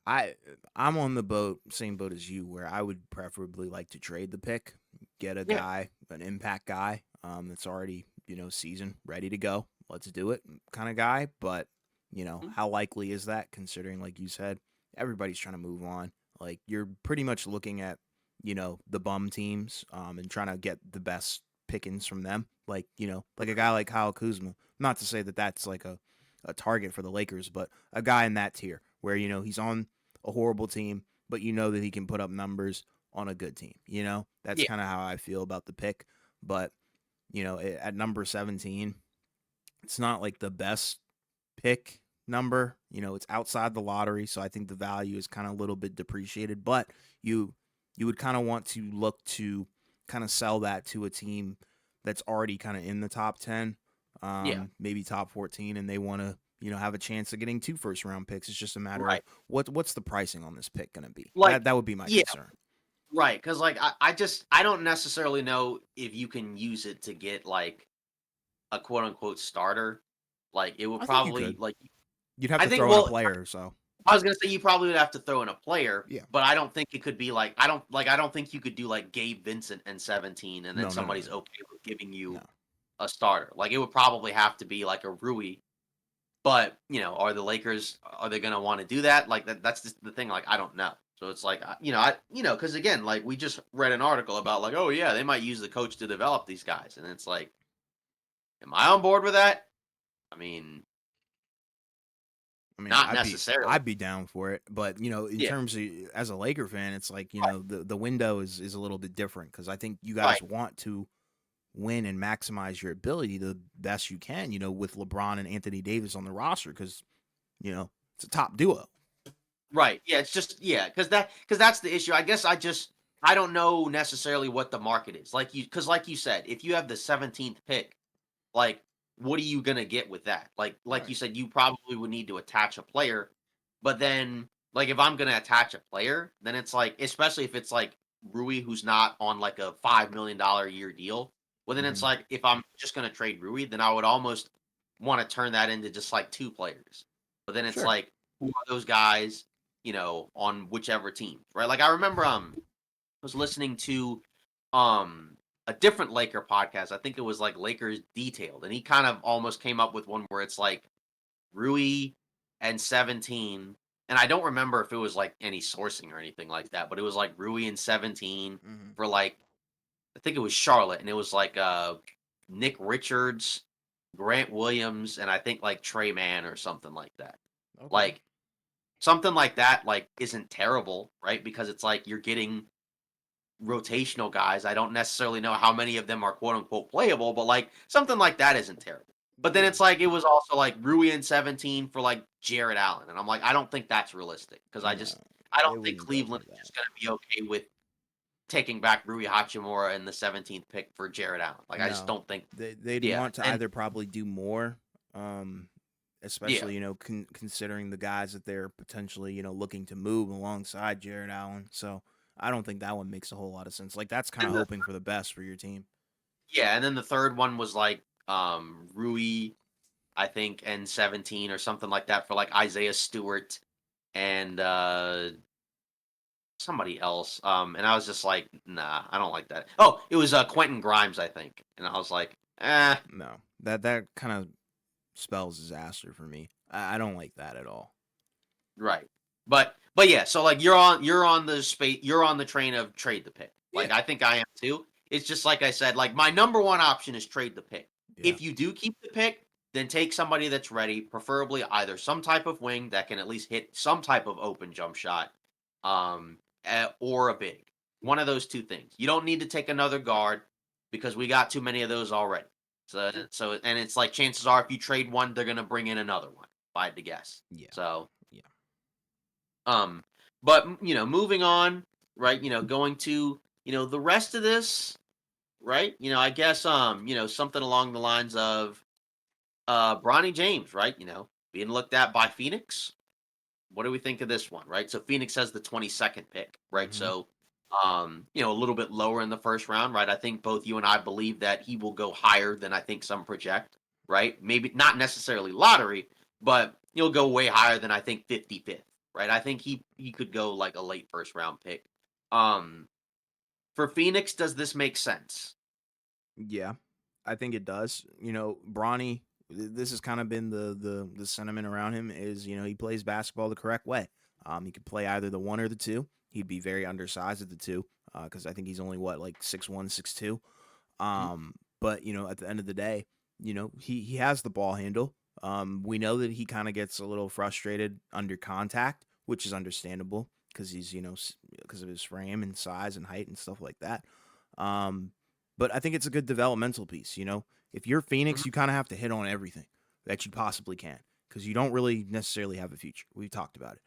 S1: I I'm on the same boat as you, where I would preferably like to trade the pick, get a
S2: Yeah.
S1: guy, an impact guy, that's already seasoned, ready to go. Let's do it, kind of guy. But
S2: Mhm.
S1: how likely is that? Considering, like you said, everybody's trying to move on. Like you're pretty much looking at the bum teams, and trying to get the best pickings from them. Like like a guy like Kyle Kuzma. Not to say that that's like a target for the Lakers, but a guy in that tier where he's on a horrible team, but that he can put up numbers on a good team. That's
S2: Yeah.
S1: kind of how I feel about the pick. But at number 17, it's not like the best pick number. It's outside the lottery, so I think the value is kind of a little bit depreciated. But you would kind of want to look to kind of sell that to a team that's already kind of in the top 10,
S2: Yeah.
S1: maybe top 14, and they want to have a chance of getting 2 first round picks. It's just a matter of
S2: Right.
S1: what's the pricing on this pick going to be.
S2: Like,
S1: That would be my
S2: yeah.
S1: concern.
S2: Right. Because like I don't necessarily know if you can use it to get like a quote unquote starter. Like it would
S1: I think you
S2: probably
S1: could.
S2: like
S1: You'd have
S2: I
S1: to
S2: think
S1: throw in a
S2: well
S1: player, so
S2: I was gonna say you probably would have to throw in a player,
S1: yeah.
S2: but I don't think it could be like I don't think you could do like Gabe Vincent and 17 and then
S1: No, no, no,
S2: somebody's
S1: no,
S2: okay with giving
S1: no.
S2: you a starter. Like it would probably have to be like a Rui But, are the Lakers are they gonna wanna do that? Like, that's just the thing, like, I don't know. So it's like, because again, like, we just read an article about, like, "Oh, yeah, they might use the coach to develop these guys," and it's like, am I on board with that? I mean,
S1: I mean,
S2: not
S1: I'd be
S2: necessarily.
S1: I'd be down for it, but in
S2: Yeah,
S1: terms of as a Laker fan, it's like
S2: right,
S1: the window is a little bit different because I think you
S2: right.
S1: guys want to win and maximize your ability the best you can. With LeBron and Anthony Davis on the roster because it's a top duo.
S2: Right. Yeah, it's just because that's the issue. I guess I don't know necessarily what the market is. Like you said, if you have the 17th pick, like what are you gonna get with that? Like
S1: Right.
S2: you said, you probably would need to attach a player, but then like if I'm gonna attach a player, then it's like, especially if it's like Rui who's not on like a $5 million a year deal, well then it's
S1: Hmm.
S2: like if I'm just gonna trade Rui, then I would almost want to turn that into just like two players. But then it's
S1: Sure.
S2: like, who are those guys, on whichever team, right? Like I remember I was listening to um a different Laker podcast. I think it was like Lakers Detailed, and he kind of almost came up with one where it's like Rui and 17. And I don't remember if it was like any sourcing or anything like that, but it was like Rui and 17
S1: Hmm.
S2: for like, I think it was Charlotte, and it was like Nick Richards, Grant Williams, and I think like Trey Mann or something like that.
S1: Okay.
S2: Like something like that, like isn't terrible, right? Because it's like you're getting rotational guys. I don't necessarily know how many of them are quote unquote playable, but like something like that isn't terrible. But then
S1: Yeah.
S2: it's like it was also like Rui and 17 for like Jared Allen. And I'm like, I don't think that's realistic because
S1: No,
S2: I don't
S1: they
S2: think
S1: wouldn't go
S2: Cleveland
S1: for
S2: is
S1: that.
S2: just gonna be okay with taking back Rui Hachimura in the 17th pick for Jared Allen. Like I just
S1: No,
S2: don't think.
S1: they'd
S2: Yeah.
S1: want to
S2: And
S1: either probably do more, um,
S2: yeah.
S1: especially considering the guys that they're potentially looking to move alongside Jared Allen. So I don't think that one makes a whole lot of sense. Like that's kind of
S2: And the
S1: hoping for the best for your team.
S2: yeah, and then the third one was like Rui, I think, and 17 or something like that for like Isaiah Stewart and somebody else. And I was just like, nah, I don't like that. Oh, it was Quentin Grimes, I think. And I was like,
S1: No, that kind of spells disaster for me. I don't like that at all.
S2: right. But yeah, so like you're on the space, you're on the train of trade the pick.
S1: Yeah,
S2: Like I think I am too. It's just like I said, like my number one option is trade the pick.
S1: yeah,
S2: If you do keep the pick, then take somebody that's ready, preferably either some type of wing that can at least hit some type of open jump shot, or a big. One of those two things. You don't need to take another guard because we got too many of those already. So and it's like chances are if you trade one, they're gonna bring in another one, if I had to guess.
S1: yeah,
S2: So
S1: yeah.
S2: um, but moving on, right? Going to the rest of this, right? I guess something along the lines of Bronny James, right? Being looked at by Phoenix. What do we think of this one, right? So Phoenix has the 22nd pick, right?
S1: Hmm.
S2: So a little bit lower in the first round, right? I think both you and I believe that he will go higher than I think some project, right? Maybe not necessarily lottery, but he'll go way higher than I think 55th, right? I think he could go like a late first round pick. Um for Phoenix, does this make sense?
S1: Yeah, I think it does. Bronny. This has kind of been the sentiment around him is he plays basketball the correct way. He could play either the one or the two. He'd be very undersized at the two because I think he's only what like 6'1", 6'2".
S2: Mhm.
S1: But at the end of the day, he has the ball handle. We know that he kind of gets a little frustrated under contact, which is understandable because he's because of his frame and size and height and stuff like that. Um, but I think it's a good developmental piece. If you're
S2: Mhm.
S1: Phoenix, you kind of have to hit on everything that you possibly can because you don't really necessarily have a future. We've talked about it.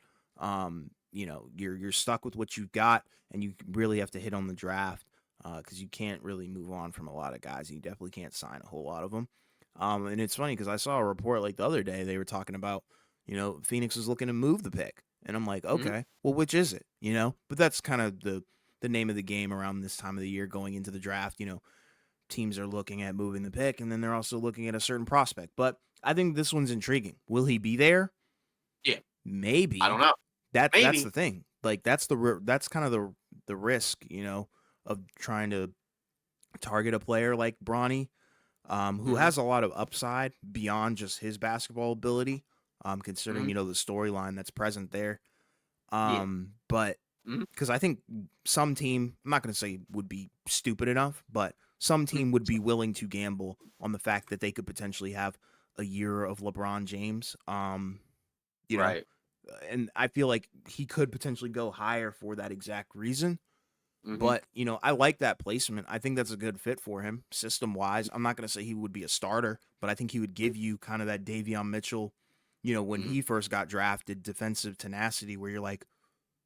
S1: You're stuck with what you've got, and you really have to hit on the draft because you can't really move on from a lot of guys. You definitely can't sign a whole lot of them. And it's funny because I saw a report like the other day. They were talking about, Phoenix was looking to move the pick, and I'm like,
S2: Mhm.
S1: okay, well, which is it? But that's kind of the name of the game around this time of the year going into the draft. Teams are looking at moving the pick, and then they're also looking at a certain prospect. But I think this one's intriguing. Will he be there?
S2: Yeah. I don't
S1: Maybe.
S2: know.
S1: That's
S2: Maybe.
S1: the thing. Like that's kind of the risk, of trying to target a player like Bronny. who
S2: Mhm.
S1: has a lot of upside beyond just his basketball ability, considering,
S2: Mhm.
S1: the storyline that's present there.
S2: Yeah.
S1: But
S2: Mhm.
S1: because I think some team, I'm not going to say would be stupid enough, but some
S2: Mhm.
S1: team would be willing to gamble on the fact that they could potentially have a year of LeBron James. You know,
S2: Right.
S1: and I feel like he could potentially go higher for that exact reason.
S2: Mhm.
S1: But, I like that placement. I think that's a good fit for him system wise. I'm not going to say he would be a starter, but I think he would
S2: Mhm.
S1: give you kind of that Davion Mitchell, when
S2: Mhm.
S1: he first got drafted, defensive tenacity where you're like,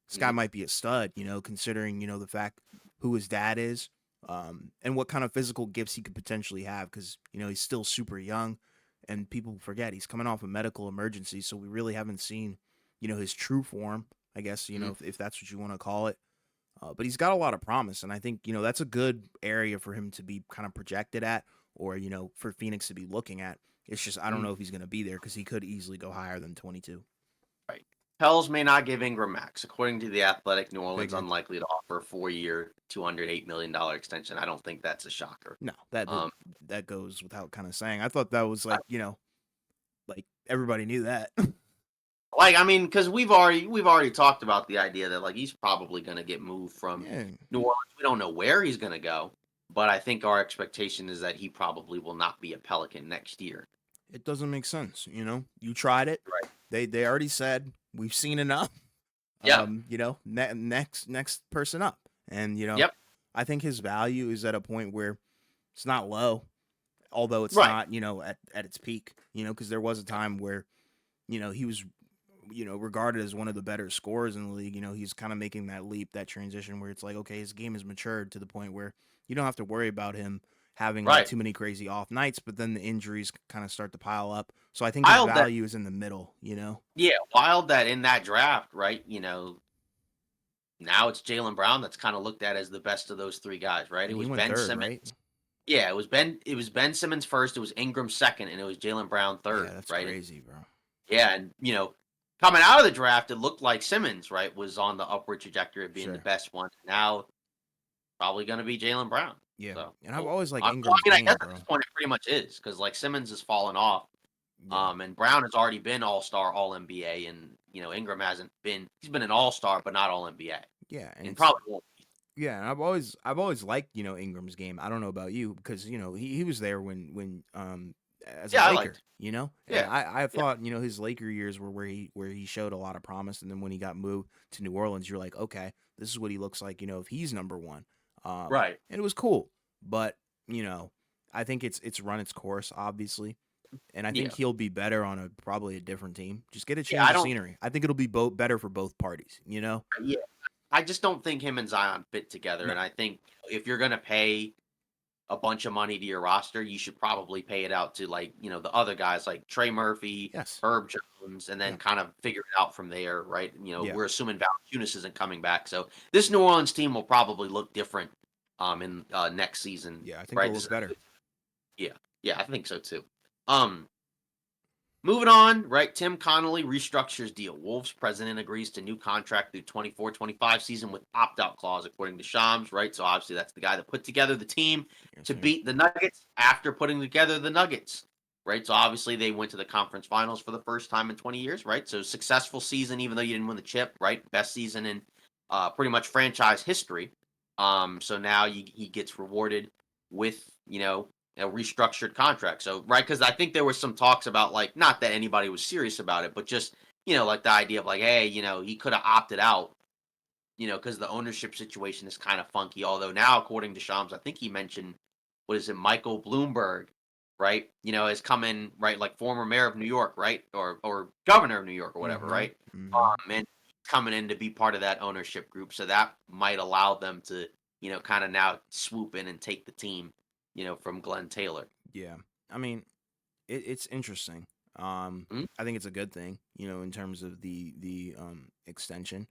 S1: this guy
S2: Mhm.
S1: might be a stud, considering, the fact who his dad is, and what kind of physical gifts he could potentially have because, he's still super young and people forget he's coming off a medical emergency. So we really haven't seen, his true form, I guess,
S2: Mhm.
S1: if that's what you want to call it. But he's got a lot of promise. And I think, that's a good area for him to be kind of projected at or, for Phoenix to be looking at. It's just, I don't
S2: Mhm.
S1: know if he's going to be there because he could easily go higher than 22.
S2: Right. Pels may not give Ingram max. According to the Athletic, New Orleans
S1: Figured.
S2: unlikely to offer a 4-year, $208 million extension. I don't think that's a shocker.
S1: No, that
S2: Um,
S1: that goes without kind of saying. I thought that was
S2: I-
S1: like, like everybody knew that.
S2: like I mean, because we've already talked about the idea that like he's probably going to get moved from
S1: Yeah,
S2: New Orleans. We don't know where he's going to go, but I think our expectation is that he probably will not be a Pelican next year.
S1: it doesn't make sense, You tried it.
S2: Right.
S1: They already said we've seen enough.
S2: Yep.
S1: Next person up. And
S2: Yep.
S1: I think his value is at a point where it's not low, although it's
S2: Right.
S1: not, at its peak, because there was a time where, he was regarded as one of the better scorers in the league. He's kind of making that leap, that transition where it's like, okay, his game has matured to the point where you don't have to worry about him having like
S2: Right.
S1: too many crazy off nights, but then the injuries kind of start to pile up. So I think his
S2: Wild that.
S1: value is in the middle.
S2: Yeah. Wild that in that draft. Right. Now it's Jalen Brown that's kind of looked at as the best of those three guys, right? It
S1: And he
S2: was
S1: went
S2: Ben
S1: third,
S2: Simmons.
S1: right?
S2: Yeah, it was Ben Simmons first, it was Ingram second, and it was Jalen Brown
S1: Yeah,
S2: third,
S1: that's
S2: right? And
S1: crazy, bro.
S2: yeah, and coming out of the draft, it looked like Simmons, right, was on the upward trajectory of being the
S1: Sure.
S2: best one. Now probably gonna be Jalen Brown.
S1: Yeah.
S2: So
S1: And I've
S2: well,
S1: always liked
S2: well, I
S1: Ingram's
S2: mean, I guess
S1: game,
S2: at
S1: bro.
S2: this point it pretty much is because like Simmons has fallen off.
S1: Yeah.
S2: And Brown has already been All Star, All NBA, and Ingram hasn't been. He's been an All Star, but not All NBA,
S1: Yeah, and
S2: and
S1: it's
S2: probably won't.
S1: yeah, and I've always liked, Ingram's game. I don't know about you because, he was there when as a
S2: Yeah, I
S1: Laker,
S2: liked.
S1: And
S2: Yeah,
S1: I
S2: yeah,
S1: thought, his Laker years were where he showed a lot of promise and then when he got moved to New Orleans, you're like, okay, this is what he looks like, if he's number 1.
S2: right.
S1: And it was cool. But, I think it's run its course obviously. And I think
S2: Yeah,
S1: he'll be better on probably a different team. Just get a
S2: yeah.
S1: change
S2: I
S1: of
S2: don't.
S1: scenery. I think it'll be better for both parties.
S2: Yeah, I just don't think him and Zion fit together,
S1: No.
S2: and I think if you're gonna pay a bunch of money to your roster, you should probably pay it out to like the other guys like Trey Murphy,
S1: Yes.
S2: Herb Jones, and then
S1: Yeah.
S2: kind of figure it out from there, right?
S1: Yeah.
S2: We're assuming Valanciunas isn't coming back, so this New Orleans team will probably look different in next season,
S1: Yeah, I think
S2: right?
S1: it'll look better.
S2: Yeah, yeah, I think so too. Um, Moving on, right? Tim Connolly restructures deal. Wolves president agrees to new contract through 24-25 season with opt-out clause, according to Shams, right? So obviously that's the guy that put together the team
S1: Yes,
S2: to
S1: sir.
S2: beat the Nuggets after putting together the Nuggets, right? So obviously they went to the conference finals for the first time in 20 years, right? So successful season, even though you didn't win the chip, right? Best season in pretty much franchise history. So now he gets rewarded with a restructured contract. So right, because I think there was some talks about like not that anybody was serious about it, but just like the idea of like, hey, he could have opted out, because the ownership situation is kind of funky. Although now, according to Shams, I think he mentioned what is it, Michael Bloomberg, right? Has come in, right, like former mayor of New York, right, or governor of New York or whatever,
S1: Mhm.
S2: right?
S1: Mhm.
S2: And coming in to be part of that ownership group, so that might allow them to, kind of now swoop in and take the team, from Glenn Taylor.
S1: Yeah. I mean, it's interesting.
S2: Mhm.
S1: I think it's a good thing, in terms of the extension.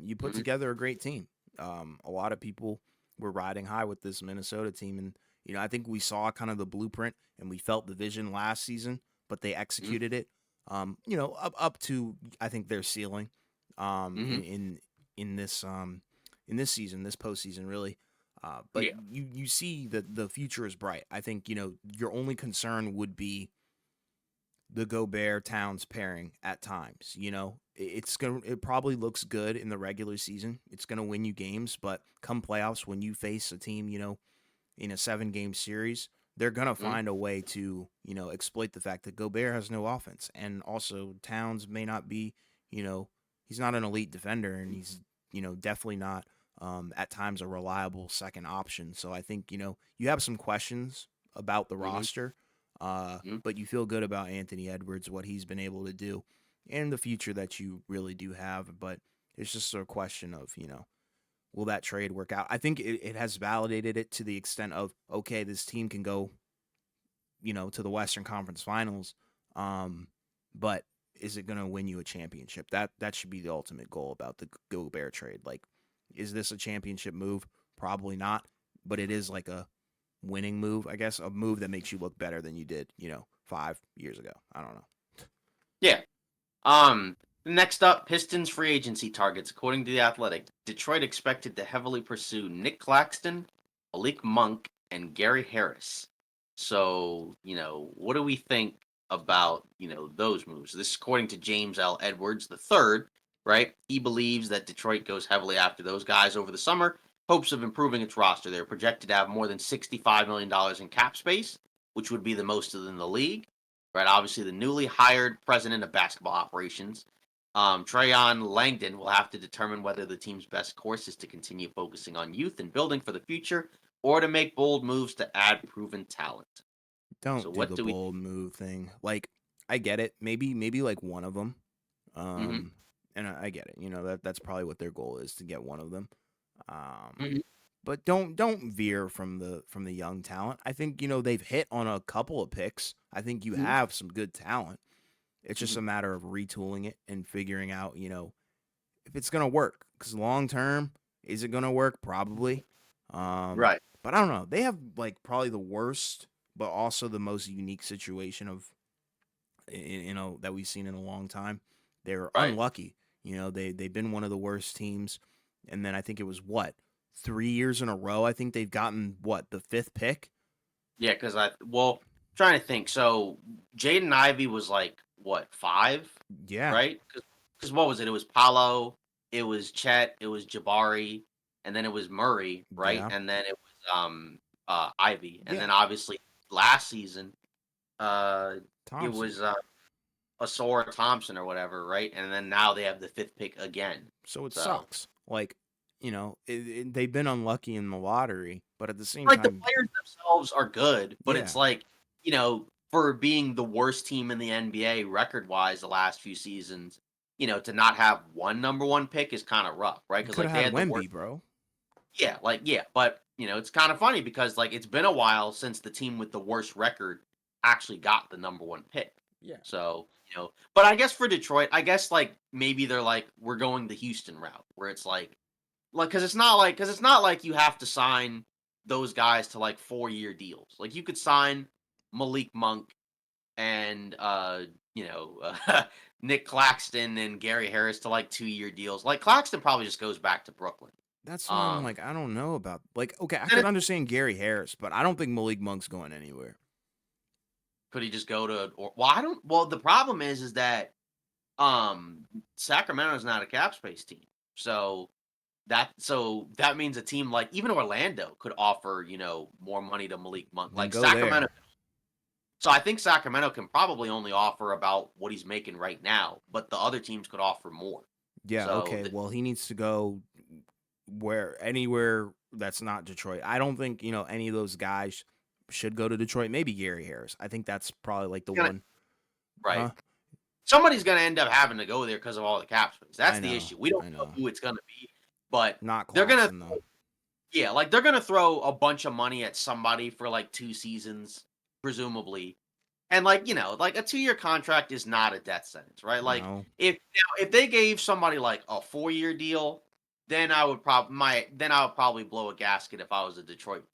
S1: You put
S2: Mhm.
S1: together a great team. A lot of people were riding high with this Minnesota team, and I think we saw kind of the blueprint and we felt the vision last season, but they
S2: Mhm.
S1: executed it. Up to I think their ceiling. Um,
S2: Mhm.
S1: in in in this um in this season, this postseason, really. But
S2: Yeah.
S1: you see that the future is bright. I think your only concern would be the Gobert Towns pairing at times. It probably looks good in the regular season. It's gonna win you games, but come playoffs, when you face a team, in a 7 game series, they're gonna
S2: Mhm.
S1: find a way to, exploit the fact that Gobert has no offense. And also Towns may not be, you know, he's not an elite defender, and he's, definitely not at times a reliable second option. So I think, you have some questions about the
S2: Mhm.
S1: roster,
S2: Mhm.
S1: but you feel good about Anthony Edwards, what he's been able to do, and the future that you really do have. But it's just a question of, will that trade work out? I think it has validated it to the extent of, okay, this team can go, to the Western Conference Finals, but is it going to win you a championship? That should be the ultimate goal about the Gobert trade. Like, is this a championship move? Probably not, but it is like a winning move, I guess, a move that makes you look better than you did, 5 years ago. I don't know.
S2: Yeah. Um, Next up, Pistons free agency targets. According to The Athletic, Detroit expected to heavily pursue Nick Claxton, Malik Monk, and Gary Harris. So, what do we think about, those moves? This is according to James L. Edwards III, right? He believes that Detroit goes heavily after those guys over the summer, hopes of improving its roster. They're projected to have more than $65 million in cap space, which would be the most in the league, right? Obviously, the newly hired president of basketball operations, Trayon Langdon, will have to determine whether the team's best course is to continue focusing on youth and building for the future, or to make bold moves to add proven talent. So,
S1: Don't do
S2: what
S1: the
S2: do we
S1: bold move thing. Like, I get it. Maybe like one of them.
S2: think?
S1: Um, and I get it. That's probably what their goal is, to get one of them. Um,
S2: Hmm.
S1: but don't veer from the young talent. I think they've hit on a couple of picks. I think you
S2: Hmm.
S1: have some good talent. It's just
S2: Hmm.
S1: a matter of retooling it and figuring out if it's gonna work. Because long term, is it gonna work? Probably.
S2: Right,
S1: But I don't know. They have like probably the worst, but also the most unique situation of that we've seen in a long time. They're
S2: right.
S1: unlucky. They've been one of the worst teams, and then I think it was what 3 years in a row. I think they've gotten what the fifth pick.
S2: Yeah, because trying to think. So, Jaden Ivey was like, what, five?
S1: Yeah,
S2: Right? Because what was it? It was Paolo, it was Chet, it was Jabari, and then it was Murray, right?
S1: yeah,
S2: And then it was Ivy. And
S1: yeah.
S2: then obviously last season, uh it
S1: Thompson.
S2: was Asora Thompson or whatever, right? And then now they have the fifth pick again.
S1: So it
S2: So,
S1: sucks. Like, they've been unlucky in the lottery, but at the same
S2: like, the
S1: time,
S2: players themselves are good, but it's
S1: yeah,
S2: like, for being the worst team in the NBA record wise the last few seasons, to not have one number one pick is kind of rough, right?
S1: you
S2: Because
S1: could
S2: like
S1: have
S2: they
S1: had
S2: had the worst.
S1: Wemby, bro.
S2: Yeah, but it's kind of funny because like it's been a while since the team with the worst record actually got the number one pick.
S1: Yeah,
S2: So, but I guess for Detroit, I guess like maybe they're like we're going the Houston route where it's like because it's not like you have to sign those guys to like 4-year deals. Like you could sign Malik Monk and Nick Claxton and Gary Harris to like 2-year deals. Like Claxton probably just goes back to Brooklyn.
S1: that's why I'm
S2: Um
S1: like, I don't know about, like, okay, I
S2: then
S1: could understand Gary Harris, but I don't think Malik Monk's going anywhere.
S2: could he just go to or well, I don't well, the problem is that um Sacramento's not a cap space team. So that means a team like even Orlando could offer, more money to Malik Monk.
S1: Then
S2: Like
S1: go
S2: Sacramento.
S1: there.
S2: So I think Sacramento can probably only offer about what he's making right now, but the other teams could offer more.
S1: Yeah,
S2: So
S1: okay. Well, he needs to go anywhere that's not Detroit. I don't think, any of those guys should go to Detroit. Maybe Gary Harris. I think that's probably like the
S2: gonna
S1: one.
S2: right.
S1: Huh?
S2: Somebody's gonna end up having to go there because of all the cap space. That's
S1: I
S2: the
S1: know.
S2: issue. We don't
S1: I
S2: know
S1: know.
S2: who it's gonna be, but
S1: Not
S2: they're gonna
S1: Claxton though.
S2: yeah, like they're gonna throw a bunch of money at somebody for like 2 seasons, presumably. And like, like a 2-year contract is not a death sentence, right? Like
S1: No.
S2: if they gave somebody like a 4-year deal, then I would probably blow a gasket if I was a Detroit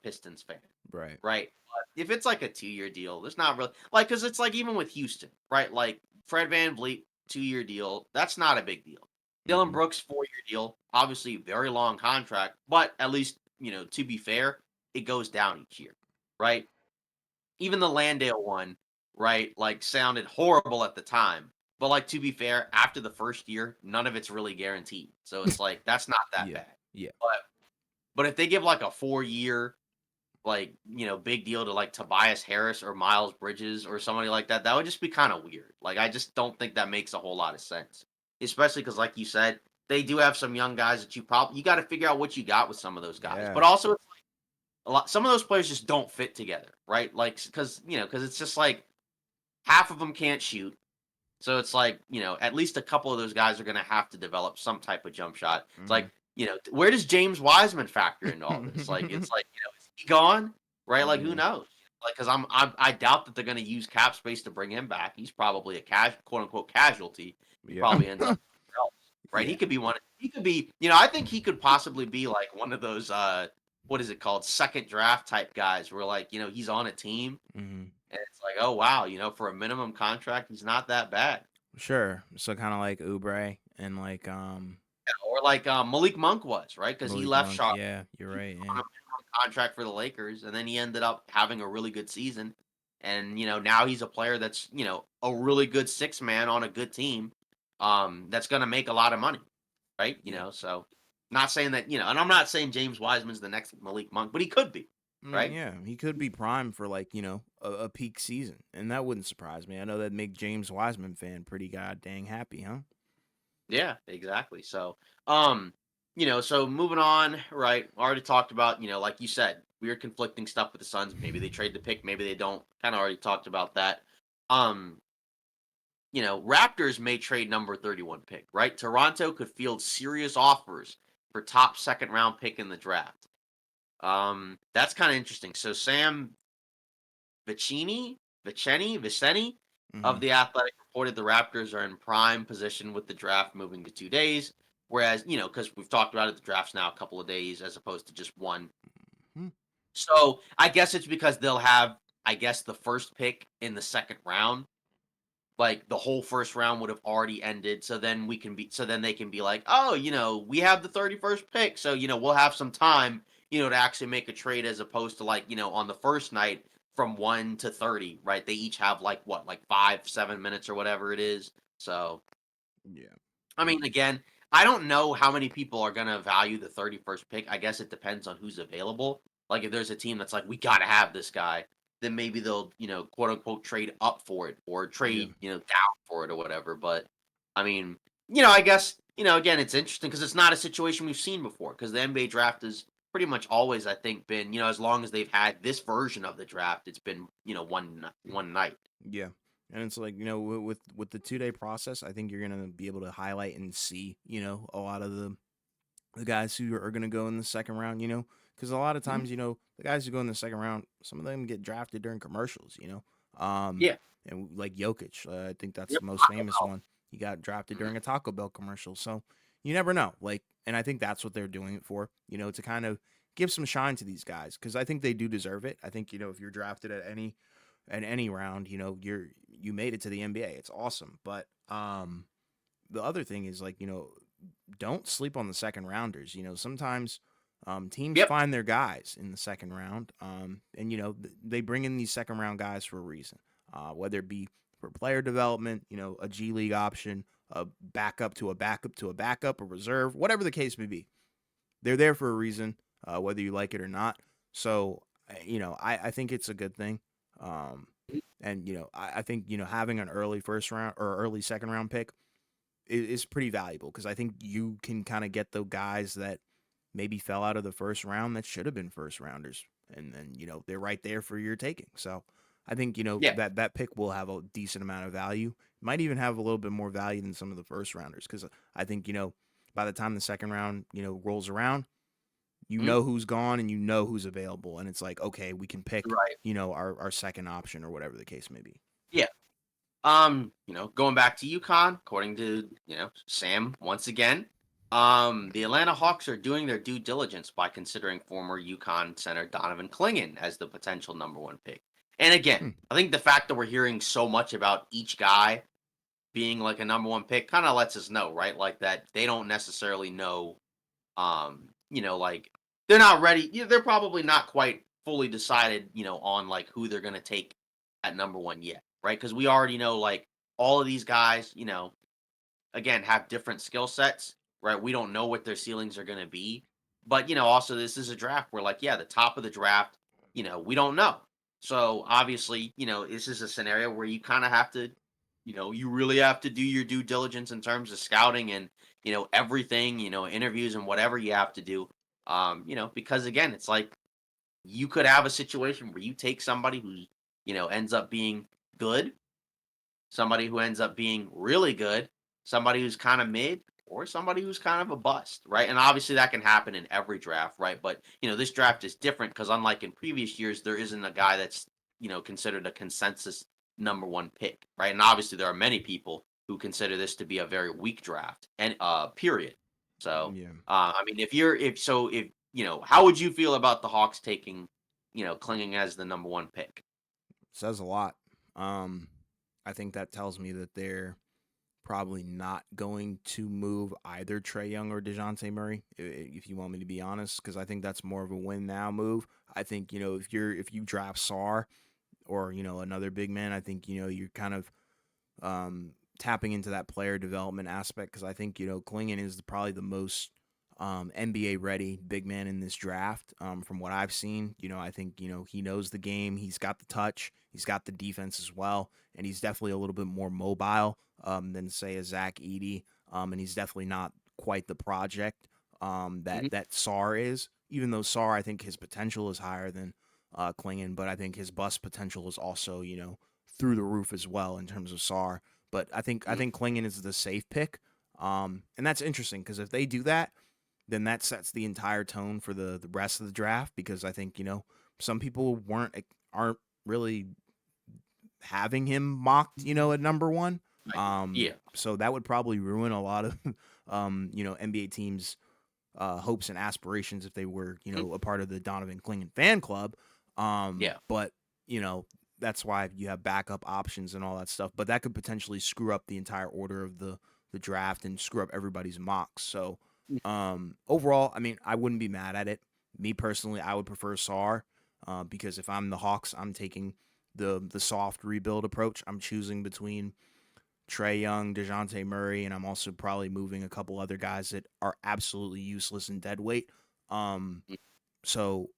S2: Pistons fan,
S1: Right.
S2: right? But if it's like a 2-year deal, there's not really like because it's like even with Houston, right? Like Fred Van Vliet 2-year deal, that's not a big deal. Dylan
S1: Mm-mm.
S2: Brooks 4-year deal, obviously very long contract, but at least to be fair, it goes down each year, right? Even the Landale one, right, like, sounded horrible at the time, but, like, to be fair, after the first year, none of it's really guaranteed, so it's like, that's not that
S1: Yeah.
S2: bad.
S1: Yeah.
S2: But if they give, like, a 4-year, like, big deal to, like, Tobias Harris or Miles Bridges or somebody like that, that would just be kinda weird. Like, I just don't think that makes a whole lot of sense, especially because, like you said, they do have some young guys that you gotta figure out what you got with some of those guys, but
S1: Yeah.
S2: also a lot some of those players just don't fit together, right? Like, because it's just like half of them can't shoot. So it's like, at least a couple of those guys are going to have to develop some type of jump shot. It's
S1: Mhm.
S2: like, where does James Wiseman factor into all this? Like, it's like, is he gone? Right? Like, who
S1: Yeah.
S2: knows? Like, because I doubt that they're going to use cap space to bring him back. He's probably a quote unquote casualty. He
S1: Yeah.
S2: probably ends up somewhere else, right? He
S1: Yeah.
S2: could be one. He could be, I think he could possibly be like one of those, what is it called? Second draft type guys where like, he's on a team
S1: Mhm.
S2: and it's like, oh wow, for a minimum contract, he's not that bad.
S1: Sure. So kind of like Oubre and like
S2: Yeah, or like, Malik Monk was, right? Because he
S1: Malik
S2: left
S1: Monk.
S2: Charlotte
S1: Yeah, you're right.
S2: on
S1: Yeah.
S2: a minimum contract for the Lakers, and then he ended up having a really good season. And, now he's a player that's, a really good six man on a good team, that's gonna make a lot of money, right?
S1: Yeah.
S2: So not saying that, and I'm not saying James Wiseman's the next Malik Monk, but he could be, right?
S1: Yeah, he could be prime for like a peak season, and that wouldn't surprise me. I know that'd make James Wiseman fan pretty god dang happy, huh?
S2: Yeah, exactly. So, um, so moving on, right? Already talked about, like you said, weird conflicting stuff with the Suns. Maybe they trade the pick, maybe they don't. Kind of already talked about that. Um, Raptors may trade number 31 pick, right? Toronto could field serious offers for top second round pick in the draft. That's kind of interesting. So Sam Viceni of
S1: Hmm.
S2: The Athletic reported the Raptors are in prime position with the draft moving to 2 days. Whereas, because we've talked about it, the draft's now a couple of days as opposed to just one.
S1: Hmm.
S2: So I guess it's because they'll have, I guess, the first pick in the second round. Like the whole first round would have already ended. So then they can be like, oh, we have the 31st pick. So, we'll have some time, to actually make a trade as opposed to like, on the first night from 1 to 30, right? They each have like what, like 5, 7 minutes or whatever it is. So,
S1: Yeah.
S2: I mean, again, I don't know how many people are going to value the 31st pick. I guess it depends on who's available. Like if there's a team that's like, we got to have this guy, then maybe they'll, quote unquote trade up for it or
S1: Yeah.
S2: trade, down for it or whatever. But I mean, I guess, again, it's interesting because it's not a situation we've seen before because the NBA draft has pretty much always, I think, been, as long as they've had this version of the draft, it's been, one night.
S1: Yeah. And it's like, with the 2-day process, I think you're gonna be able to highlight and see, a lot of the guys who are gonna go in the second round, because a lot of
S2: Mhm.
S1: times, the guys who go in the second round, some of them get drafted during commercials. Um,
S2: Yeah.
S1: and like Jokic, I think that's
S2: Yep.
S1: the most
S2: Taco
S1: famous
S2: Bell.
S1: one. He got drafted
S2: Mhm.
S1: during a Taco Bell commercial, so you never know. Like, and I think that's what they're doing it for, to kind of give some shine to these guys because I think they do deserve it. I think if you're drafted at any round, you made it to the NBA. It's awesome, but the other thing is like don't sleep on the second rounders. Sometimes teams
S2: Yep.
S1: find their guys in the second round, and they bring in these second round guys for a reason, whether it be for player development, a G League option, a backup to a backup to a backup, a reserve, whatever the case may be. They're there for a reason, whether you like it or not. So, I think it's a good thing. And I think having an early first round or early second round pick is pretty valuable because I think you can kind of get the guys that maybe fell out of the first round that should have been first rounders, and then they're right there for your taking. So I think
S2: Yeah.
S1: that pick will have a decent amount of value. Might even have a little bit more value than some of the first rounders because I think by the time the second round rolls around, you
S2: Mhm.
S1: know who's gone and you know who's available, and it's like okay, we can pick
S2: Right.
S1: our second option or whatever the case may be.
S2: Yeah. Going back to UConn, according to, Sam once again, the Atlanta Hawks are doing their due diligence by considering former UConn center Donovan Clingan as the potential number one pick. And again,
S1: Hmm.
S2: I think the fact that we're hearing so much about each guy being like a number one pick kind of lets us know, right? Like that they don't necessarily know, like they're not ready. Yeah, they're probably not quite fully decided, on like who they're gonna take at number one yet, right? Because we already know like all of these guys, again, have different skill sets, right? We don't know what their ceilings are gonna be. But also this is a draft where like, yeah, the top of the draft, we don't know. So obviously, this is a scenario where you kind of have to, you really have to do your due diligence in terms of scouting and, everything, interviews and whatever you have to do. Because again, it's like you could have a situation where you take somebody who's, ends up being good, somebody who ends up being really good, somebody who's kind of mid, or somebody who's kind of a bust, right? And obviously that can happen in every draft, right? But this draft is different because unlike in previous years, there isn't a guy that's considered a consensus number one pick, right? And obviously there are many people who consider this to be a very weak draft and period. So
S1: Yeah,
S2: I mean, if how would you feel about the Hawks taking clinging as the number one pick?
S1: says a lot. Um, I think that tells me that they're probably not going to move either Trey Young or Dejounte Murray, if you want me to be honest, because I think that's more of a win now move. I think if you draft Sar or another big man, I think you're kind of tapping into that player development aspect because I think Klingon is probably the most NBA ready big man in this draft. From what I've seen, I think he knows the game. He's got the touch. He's got the defense as well, and he's definitely a little bit more mobile than say a Zach Edey. And he's definitely not quite the project that
S2: Mhm.
S1: that Sar is. Even though Sar, I think his potential is higher than Klingon, but I think his bust potential is also through the roof as well in terms of Sar. But I think Klingon is the safe pick, and that's interesting because if they do that, then that sets the entire tone for the rest of the draft. Because I think some people aren't really having him mocked at number one.
S2: Right. Yeah.
S1: So that would probably ruin a lot of NBA teams hopes and aspirations if they were,
S2: Mhm.
S1: a part of the Donovan Clingan fan club.
S2: Yeah.
S1: But you know, that's why you have backup options and all that stuff. But that could potentially screw up the entire order of the draft and screw up everybody's mocks. So overall, I mean, I wouldn't be mad at it. Me personally, I would prefer SAR because if I'm the Hawks, I'm taking the soft rebuild approach. I'm choosing between Trey Young, Dejounte Murray, and I'm also probably moving a couple other guys that are absolutely useless and dead weight. Um,
S2: Mm.
S1: so,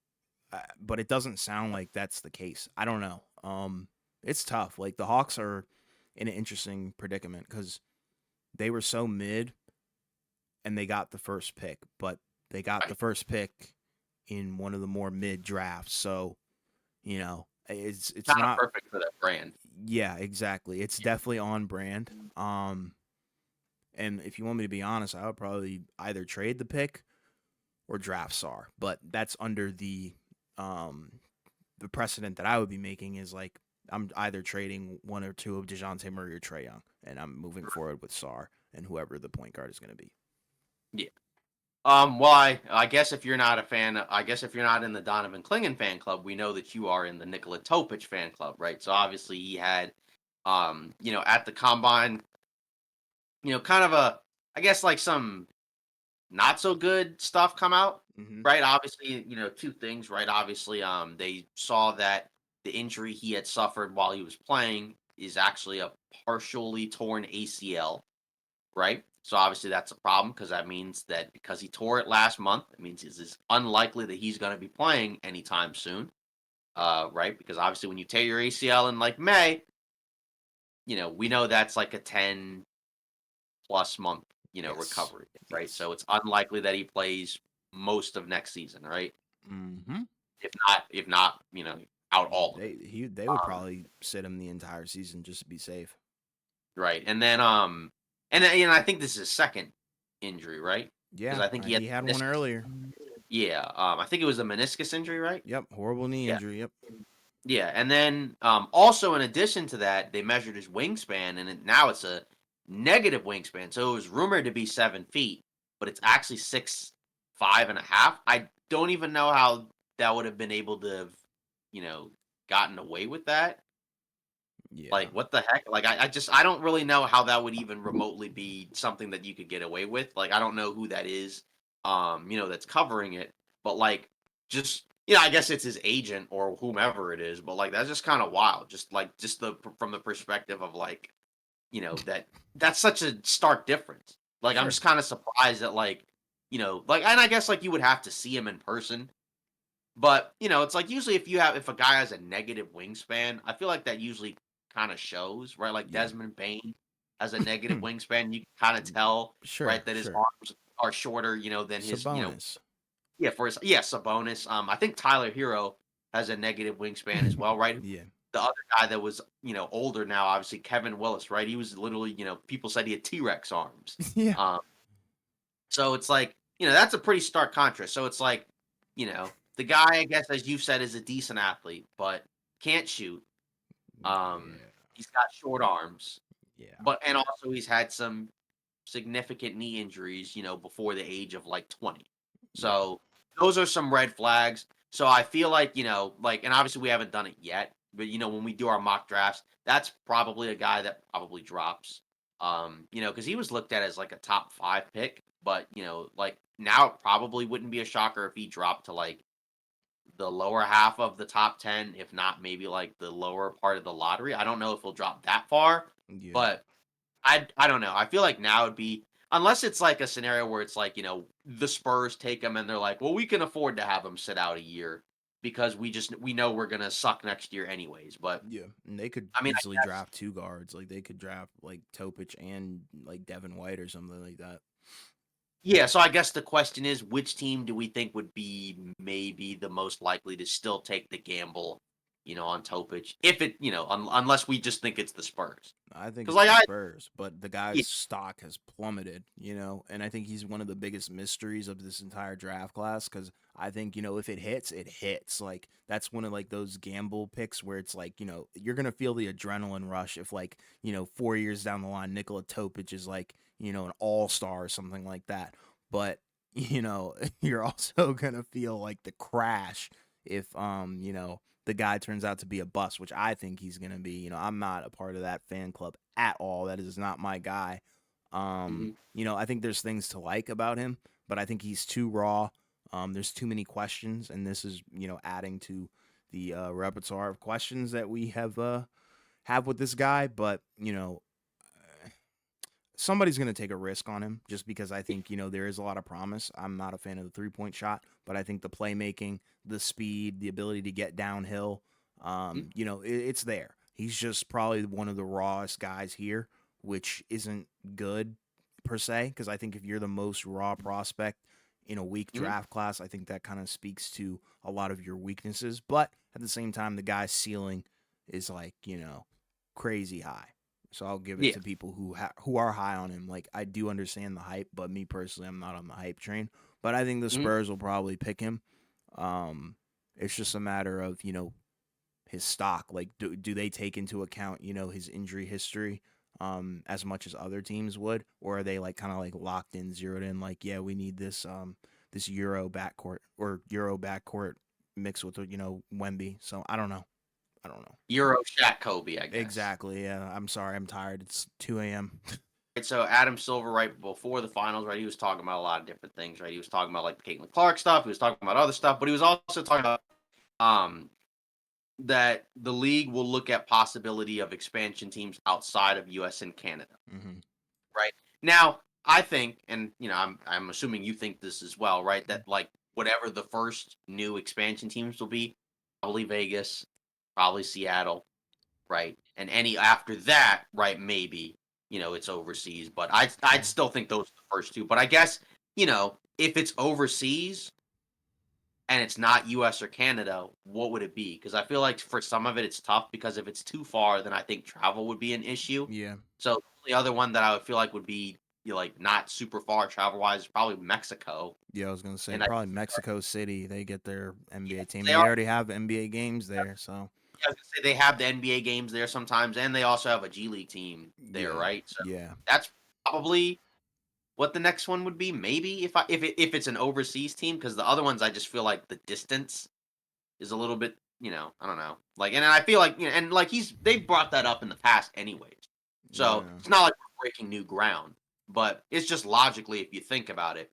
S1: but it doesn't sound like that's the case. I don't know. It's tough. Like the Hawks are in an interesting predicament because they were so mid and they got the first pick, but they got the
S2: Right.
S1: first pick in one of the more mid drafts. So it's
S2: Kinda
S1: not.
S2: perfect for that brand.
S1: Yeah, exactly. It's definitely on brand. And if you want me to be honest, I would probably either trade the pick or draft Sar. But that's under the precedent that I would be making is like I'm either trading one or two of Dejounte Murray or Trey Young, and I'm moving forward with Sar and whoever the point guard is going to be.
S2: Yeah. Well, I guess if you're not a fan, I guess if you're not in the Donovan Clingan fan club, we know that you are in the Nikola Topic fan club, right? So obviously he had, at the combine, kind of I guess like some not so good stuff come out,
S1: Mm-hmm.
S2: right? Obviously, two things, right? Obviously, they saw that the injury he had suffered while he was playing is actually a partially torn ACL, right? So obviously that's a problem because that means that because he tore it last month, it means it's unlikely that he's going to be playing anytime soon, right? Because obviously when you tear your ACL in like May, we know that's like a 10+ month,
S1: Yes.
S2: recovery, right?
S1: Yes.
S2: So it's unlikely that he plays most of next season, right?
S1: Mm-hmm.
S2: If not, out all of it.
S1: They would probably sit him the entire season just to be safe.
S2: Right. And then I think this is his second injury, right? Because
S1: Yeah,
S2: I think he had
S1: he had one
S2: meniscus.
S1: earlier.
S2: Yeah. I think it was a meniscus injury, right?
S1: Yep, horrible knee
S2: Yeah.
S1: injury. Yep.
S2: Yeah. And then also in addition to that, they measured his wingspan, and now it's a negative wingspan. So it was rumored to be 7 feet, but it's actually 6'5.5". I don't even know how that would have been able to have, you know, gotten away with that.
S1: Yeah.
S2: Like, what the heck? Like, I don't really know how that would even remotely be something that you could get away with. Like, I don't know who that is, that's covering it. but like just I guess it's his agent or whomever it is, but like that's just kind of wild. Just like just the from the perspective of like that's such a stark difference. Like I'm
S1: Sure.
S2: just kind of surprised that like like and I guess like you would have to see him in person, but it's like usually if a guy has a negative wingspan, I feel like that usually kind of shows, right? Like
S1: Yeah.
S2: Desmond Bain has a negative wingspan. You can kind of tell, right,
S1: Sure,
S2: that his
S1: sure.
S2: arms are shorter, than his,
S1: Sabonis.
S2: yeah, for his yeah, Sabonis. I think Tyler Hero has a negative wingspan as well, right?
S1: Yeah.
S2: The other guy that was, older now, obviously Kevin Willis, right? He was literally, people said he had T-Rex arms.
S1: Yeah.
S2: Um, so it's like, that's a pretty stark contrast. So it's like, the guy, I guess, as you've said, is a decent athlete, but can't shoot.
S1: Yeah.
S2: He's got short arms,
S1: Yeah.
S2: but and also he's had some significant knee injuries, before the age of like 20.
S1: Yeah.
S2: So those are some red flags. So I feel like, like, and obviously we haven't done it yet, but when we do our mock drafts, that's probably a guy that probably drops. Because he was looked at as like a top 5 pick, but like now it probably wouldn't be a shocker if he dropped to like the lower half of the top 10, if not maybe like the lower part of the lottery. I don't know if he'll drop that far,
S1: Yeah.
S2: but I don't know. I feel like now would be unless it's like a scenario where it's like, the Spurs take him and they're like, "Well, we can afford to have him sit out a year because we know we're going to suck next year anyways." But
S1: Yeah. And they could
S2: I mean, I
S1: easily
S2: guess
S1: draft two guards. Like they could draft like Topic and like Devin White or something like that.
S2: yeah, so I guess the question is which team do we think would be maybe the most likely to still take the gamble, on Topic if it, unless we just think it's the Spurs.
S1: I think
S2: Cuz
S1: it's
S2: like
S1: the
S2: I
S1: Spurs, but the
S2: yeah,
S1: guy's stock has plummeted, and I think he's one of the biggest mysteries of this entire draft class because I think, if it hits, it hits. Like, that's one of like those gamble picks where it's like, you're going to feel the adrenaline rush if, like, 4 years down the line, Nikola Topic is like, an all star or something like that. But, you're also going to feel like the crash if, the guy turns out to be a bust, which I think he's going to be. I'm not a part of that fan club at all. That is not my guy.
S2: mhm,
S1: I think there's things to like about him, but I think he's too raw. There's too many questions, and this is, adding to the repertoire of questions that we have with this guy. But somebody's going to take a risk on him just because I think, there is a lot of promise. I'm not a fan of the 3-point shot, but I think the playmaking, the speed, the ability to get downhill,
S2: mhm,
S1: it's there. He's just probably one of the rawest guys here, which isn't good per se, because I think if you're the most raw prospect in a weak
S2: mhm,
S1: draft class, I think that kind of speaks to a lot of your weaknesses. But at the same time, the guy's ceiling is like, crazy high. So I'll give it
S2: yeah,
S1: to people who are high on him. Like, I do understand the hype, but me personally, I'm not on the hype train. But I think the
S2: mhm,
S1: Spurs will probably pick him. It's just a matter of his stock. Like, do they take into account his injury history as much as other teams would, or are they like kind of like locked in, zeroed in? Like, yeah, we need this Euro backcourt mixed with Wemby. So I don't know. I don't know.
S2: Euro Shaq Kobe, I guess.
S1: Exactly. Yeah. I'm sorry. I'm tired. It's 2 a.m.
S2: Right, so Adam Silver, right before the finals, right, he was talking about a lot of different things, right? He was talking about like the Caitlin Clark stuff, he was talking about other stuff, but he was also talking about um that the league will look at possibility of expansion teams outside of US and Canada,
S1: hmm
S2: right? Now, I think, and I'm assuming you think this as well, right? That like whatever the first new expansion teams will be, probably Vegas, probably Seattle, right? And any after that, right? Maybe it's overseas, but I'd
S1: Sure.
S2: still think those are the first two. But I guess if it's overseas and it's not U.S. or Canada, what would it be? Because I feel like for some of it, it's tough because if it's too far, then I think travel would be an issue.
S1: Yeah.
S2: So the other one that I would feel like would be like not super far travel wise is probably Mexico,
S1: Yeah. I was gonna say
S2: and I
S1: probably Mexico City. They get their
S2: yeah,
S1: NBA team.
S2: they
S1: They
S2: are.
S1: already have NBA games there. So
S2: I was gonna say they have the NBA games there sometimes, and they also have a G League team there,
S1: yeah.
S2: right? So
S1: Yeah.
S2: that's probably what the next one would be. Maybe if it's an overseas team, because the other ones I just feel like the distance is a little bit, I don't know. Like, and I feel like and like they brought that up in the past anyways. So
S1: Yeah.
S2: it's not like we're breaking new ground, but it's just logically if you think about it,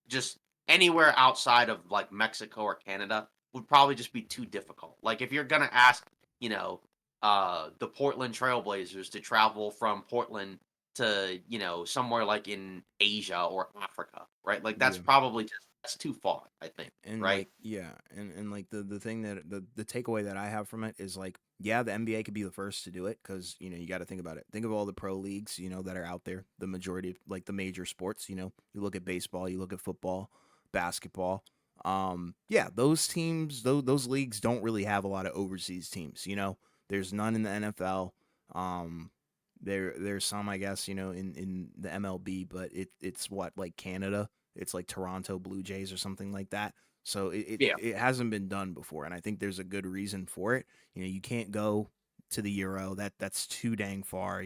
S2: just anywhere outside of like Mexico or Canada would probably just be too difficult. Like if you're gonna ask, you know, the Portland Trailblazers to travel from Portland to, somewhere like in Asia or Africa, right? Like that's
S1: Yeah.
S2: probably just that's too far, I think,
S1: And
S2: right?
S1: like yeah, and like the thing that the takeaway that I have from it is like yeah, the NBA could be the first to do it because you got to think about it. Think of all the pro leagues that are out there. The majority of like the major sports. You look at baseball, you look at football, basketball. Yeah, those teams, those leagues don't really have a lot of overseas teams. There's none in the NFL. Um, there's some I guess in the MLB, but it's what like Canada. It's like Toronto Blue Jays or something like that. So
S2: Yeah.
S1: it hasn't been done before, and I think there's a good reason for it. You can't go to the Euro. That's too dang far.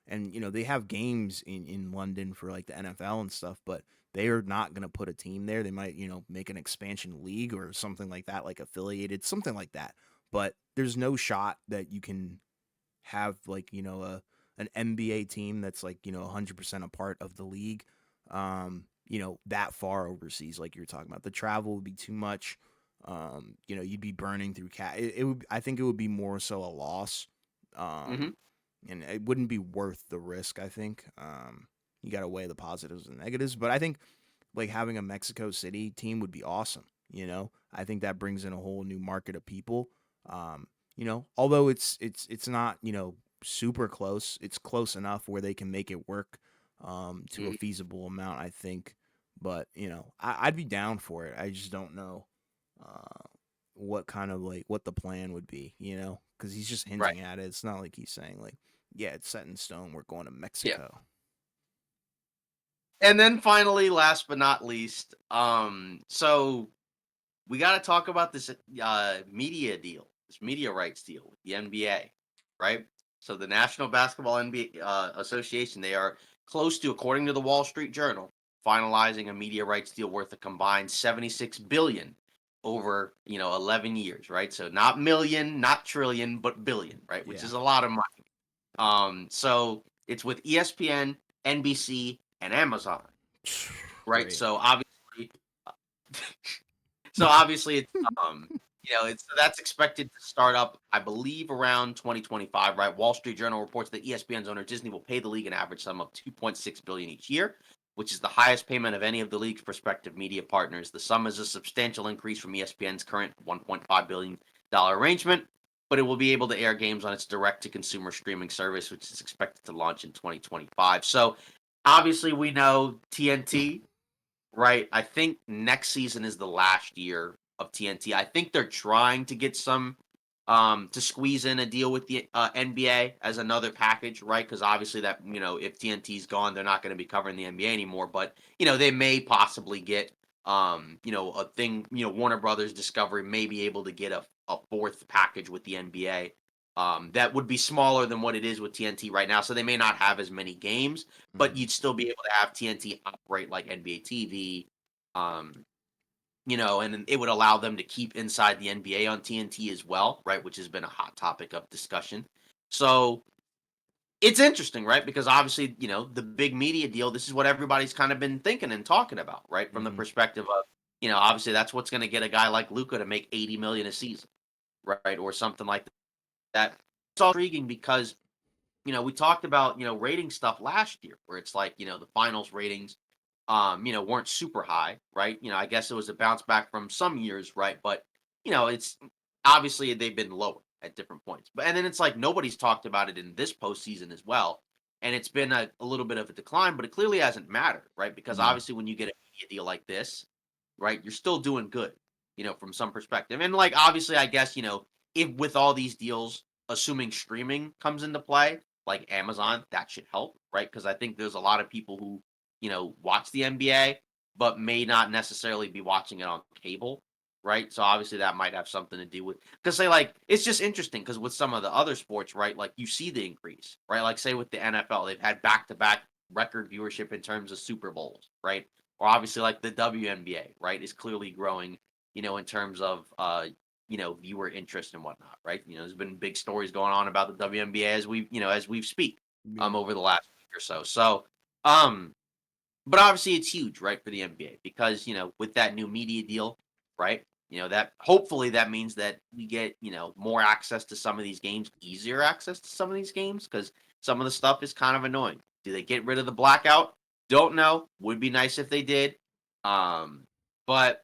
S1: And they have games in London for like the NFL and stuff, but they are not going to put a team there. They might make an expansion league or something like that, like affiliated, something like that. But there's no shot that you can have like an NBA team that's like 100% a part of the league. That far overseas, like you're talking about, the travel would be too much. You'd be burning through cat. It would. I think it would be more so a loss,
S2: Hmm.
S1: um, and it wouldn't be worth the risk. I think you got to weigh the positives and negatives, but I think like having a Mexico City team would be awesome. I think that brings in a whole new market of people. Although it's not super close, it's close enough where they can make it work to a feasible amount. I think, but I'd be down for it. I just don't know uh, what kind of like what the plan would be. Because he's just
S2: Right.
S1: hinting at it. It's not like he's saying like, yeah, it's set in stone. We're going to
S2: Yeah.
S1: Mexico.
S2: And then finally, last but not least, so we got to talk about this media deal, this media rights deal with the NBA, right? So the National Basketball NBA Association, they are close to, according to the Wall Street Journal, finalizing a media rights deal worth a combined 76 billion over 11 years, right? So not million, not trillion, but billion, right? Which
S1: Yeah.
S2: is a lot of money. So it's with ESPN, NBC, and Amazon, right?
S1: Great.
S2: So obviously it's it's so that's expected to start up, I believe, around 2025, right? Wall Street Journal reports that ESPN's owner Disney will pay the league an average sum of 2.6 billion each year, which is the highest payment of any of the league's prospective media partners. The sum is a substantial increase from ESPN's current 1.5 billion dollar arrangement, but it will be able to air games on its direct to consumer streaming service, which is expected to launch in 2025. So obviously we know TNT. Right. I think next season is the last year of TNT. I think they're trying to get some to squeeze in a deal with the NBA as another package, right? Because obviously that, if TNT's gone, they're not going to be covering the NBA anymore. But, they may possibly get a thing, Warner Brothers Discovery may be able to get a fourth package with the NBA. That would be smaller than what it is with TNT right now. So they may not have as many games, but
S1: Hmm.
S2: you'd still be able to have TNT operate like NBA TV, um, and then it would allow them to keep inside the NBA on TNT as well, right? Which has been a hot topic of discussion. So it's interesting, right? Because obviously, the big media deal, this is what everybody's kind of been thinking and talking about, right? From the
S1: Hmm.
S2: perspective of, obviously that's what's going to get a guy like Luca to make 80 million a season, right? Or something like that. It's all intriguing because we talked about, rating stuff last year where it's like, the finals ratings, weren't super high, right? I guess it was a bounce back from some years, right? But, it's obviously they've been lower at different points. But, and then it's like nobody's talked about it in this postseason as well. And it's been a little bit of a decline, but it clearly hasn't mattered, right? Because
S1: Yeah.
S2: obviously when you get a media deal like this, right, you're still doing good, from some perspective. And like, obviously, I guess, if with all these deals, assuming streaming comes into play, like Amazon, that should help, right? Because I think there's a lot of people who, watch the NBA, but may not necessarily be watching it on cable, right? So obviously that might have something to do with because say like it's just interesting because with some of the other sports, right? Like you see the increase, right? Like say with the NFL, they've had back to back record viewership in terms of Super Bowls, right? Or obviously like the WNBA, right, is clearly growing, in terms of viewer interest and whatnot, right? There's been big stories going on about the WNBA as we speak
S1: Yeah.
S2: over the last week or so. So um But obviously it's huge, right, for the NBA because, with that new media deal, right? That hopefully that means that we get, more access to some of these games, easier access to some of these games because some of the stuff is kind of annoying. Do they get rid of the blackout? Don't know. Would be nice if they did. Um, but,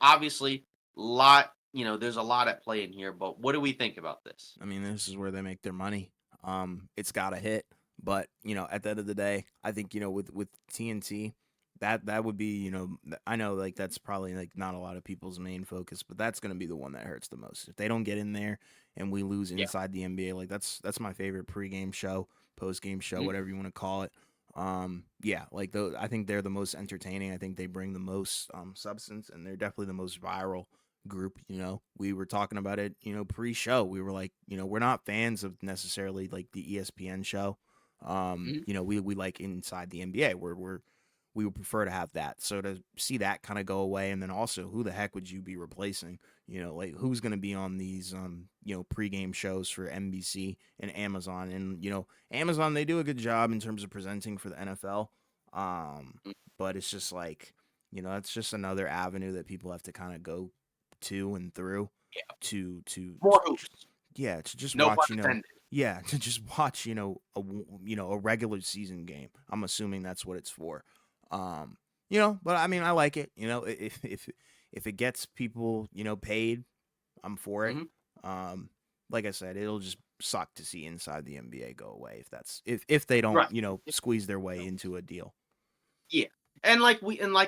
S2: obviously there's a lot at play in here, but what do we think about this?
S1: I mean, this is where they make their money. It's got to hit, but at the end of the day, I think with TNT, that would be I know like that's probably like not a lot of people's main focus, but that's gonna be the one that hurts the most if they don't get in there and we lose
S2: Yeah.
S1: inside the NBA. Like that's my favorite pregame show, postgame show,
S2: Mhm.
S1: whatever you want to call it. Yeah, like those, I think they're the most entertaining. I think they bring the most substance, and they're definitely the most viral group. We were talking about it, pre-show. We were like, we're not fans of necessarily like the ESPN show.
S2: Mhm.
S1: We like inside the NBA. We would prefer to have that. So to see that kind of go away, and then also, who the heck would you be replacing? Like who's going to be on these pregame shows for NBC and Amazon? And Amazon, they do a good job in terms of presenting for the NFL. Um,
S2: Mhm.
S1: but it's just like, it's just another avenue that people have to kind of go to and through
S2: Yeah.
S1: to
S2: More hoops.
S1: yeah, to just
S2: No pun
S1: watch,
S2: intended.
S1: yeah, to just watch, a regular season game. I'm assuming that's what it's for. Um, but I mean, I like it. If it gets people, paid, I'm for it.
S2: Mhm.
S1: Um, like I said, it'll just suck to see inside the NBA go away if they don't,
S2: Right.
S1: squeeze their way into a deal.
S2: Yeah. And like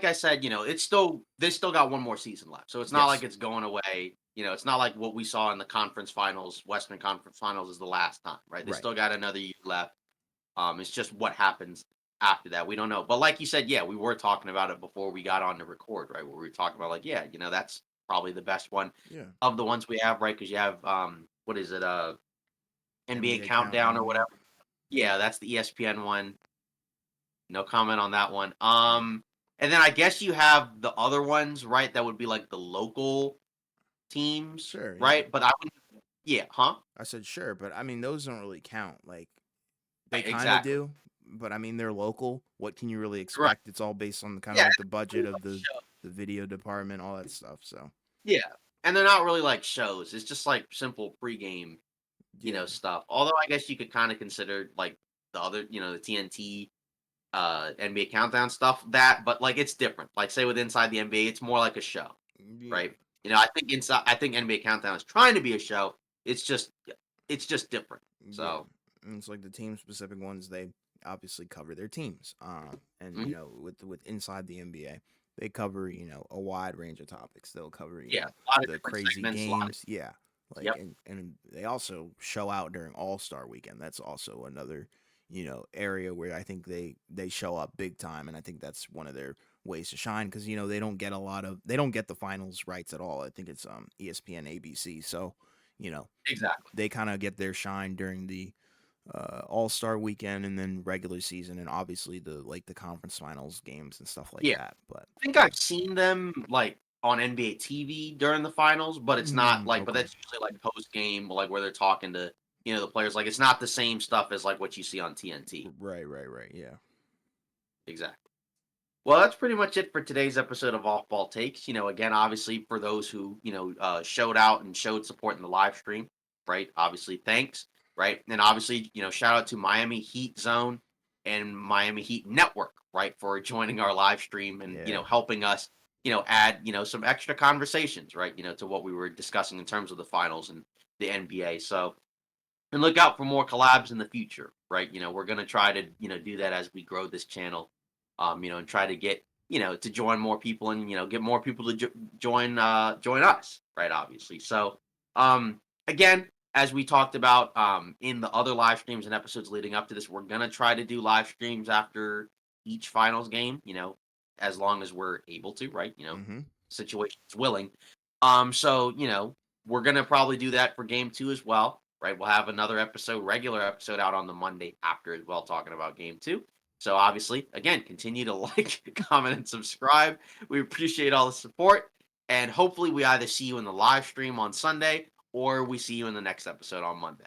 S2: I said, it's still they still got one more season left. So it's not like
S1: Yes.
S2: it's going away. It's not like what we saw in the conference finals, Western Conference Finals is the last time, right? They
S1: Right.
S2: still got another year left. It's just what happens after that. We don't know. But like you said, yeah, we were talking about it before we got on to record, right? Where we were talking about like, yeah, that's probably the best one
S1: Yeah.
S2: of the ones we have, right? Because you have what is it, NBA
S1: NBA
S2: countdown or
S1: countdown. Yep.
S2: whatever. Yeah, that's the ESPN one. No comment on that one.
S1: Yeah.
S2: And then I guess you have the other ones, right? That would be like the local teams,
S1: Sure. Yeah.
S2: right? But I would, yeah, huh?
S1: I said sure, but I mean those don't really count. Like they
S2: Right,
S1: kind of
S2: exactly.
S1: do, but I mean they're local. What can you really
S2: Right.
S1: expect? It's all based on the kind of
S2: Yeah.
S1: like the
S2: And they're
S1: budget
S2: not
S1: of the
S2: show-
S1: the video department, all that stuff. So
S2: yeah, and they're not really like shows. It's just like simple pregame,
S1: yeah,
S2: stuff. Although I guess you could kind of consider like the other, the TNT, NBA countdown stuff that, but like it's different. Like say with Inside the NBA, it's more like a show,
S1: yeah,
S2: right? I think NBA countdown is trying to be a show. It's just, it's just different.
S1: yeah.
S2: So.
S1: And it's like the team specific ones. They obviously cover their teams. And
S2: Mhm.
S1: with inside the NBA, they cover a wide range of topics. They'll cover
S2: Yeah, a lot of
S1: the
S2: different
S1: crazy
S2: segments, a lot of
S1: games. Yeah. Like
S2: yep.
S1: and they also show out during All Star Weekend. That's also another area where I think they show up big time, and I think that's one of their ways to shine because they don't get the finals rights at all. I think it's ESPN ABC, so you know
S2: Exactly.
S1: they kind of get their shine during the All Star Weekend and then regular season, and obviously the conference finals games and stuff like
S2: Yeah.
S1: that. But
S2: I think I've seen them, like, on NBA TV during the finals, but it's not like but
S1: okay,
S2: that's usually, like, post game, like, where they're talking to, the players, like, it's not the same stuff as, like, what you see on TNT.
S1: right, yeah,
S2: Exactly. Well, that's pretty much it for today's episode of Off Ball Takes. Again, obviously for those who showed out and showed support in the live stream, right? Obviously, thanks, right? And obviously, shout out to Miami Heat Zone and Miami Heat Network, right, for joining our live stream and
S1: yeah.
S2: helping us, add some extra conversations, right, to what we were discussing in terms of the finals and the NBA. So and look out for more collabs in the future, right? We're gonna try to, do that as we grow this channel, and try to get, to join more people and get more people to join us, right? Obviously. So, again, as we talked about in the other live streams and episodes leading up to this, we're gonna try to do live streams after each finals game, as long as we're able to, right?
S1: Mm-hmm.
S2: Situations willing. So we're gonna probably do that for game two as well, right? We'll have another episode, regular episode out on the Monday after as well, talking about game two. So obviously, again, continue to like, comment, and subscribe. We appreciate all the support. And hopefully we either see you in the live stream on Sunday or we see you in the next episode on Monday.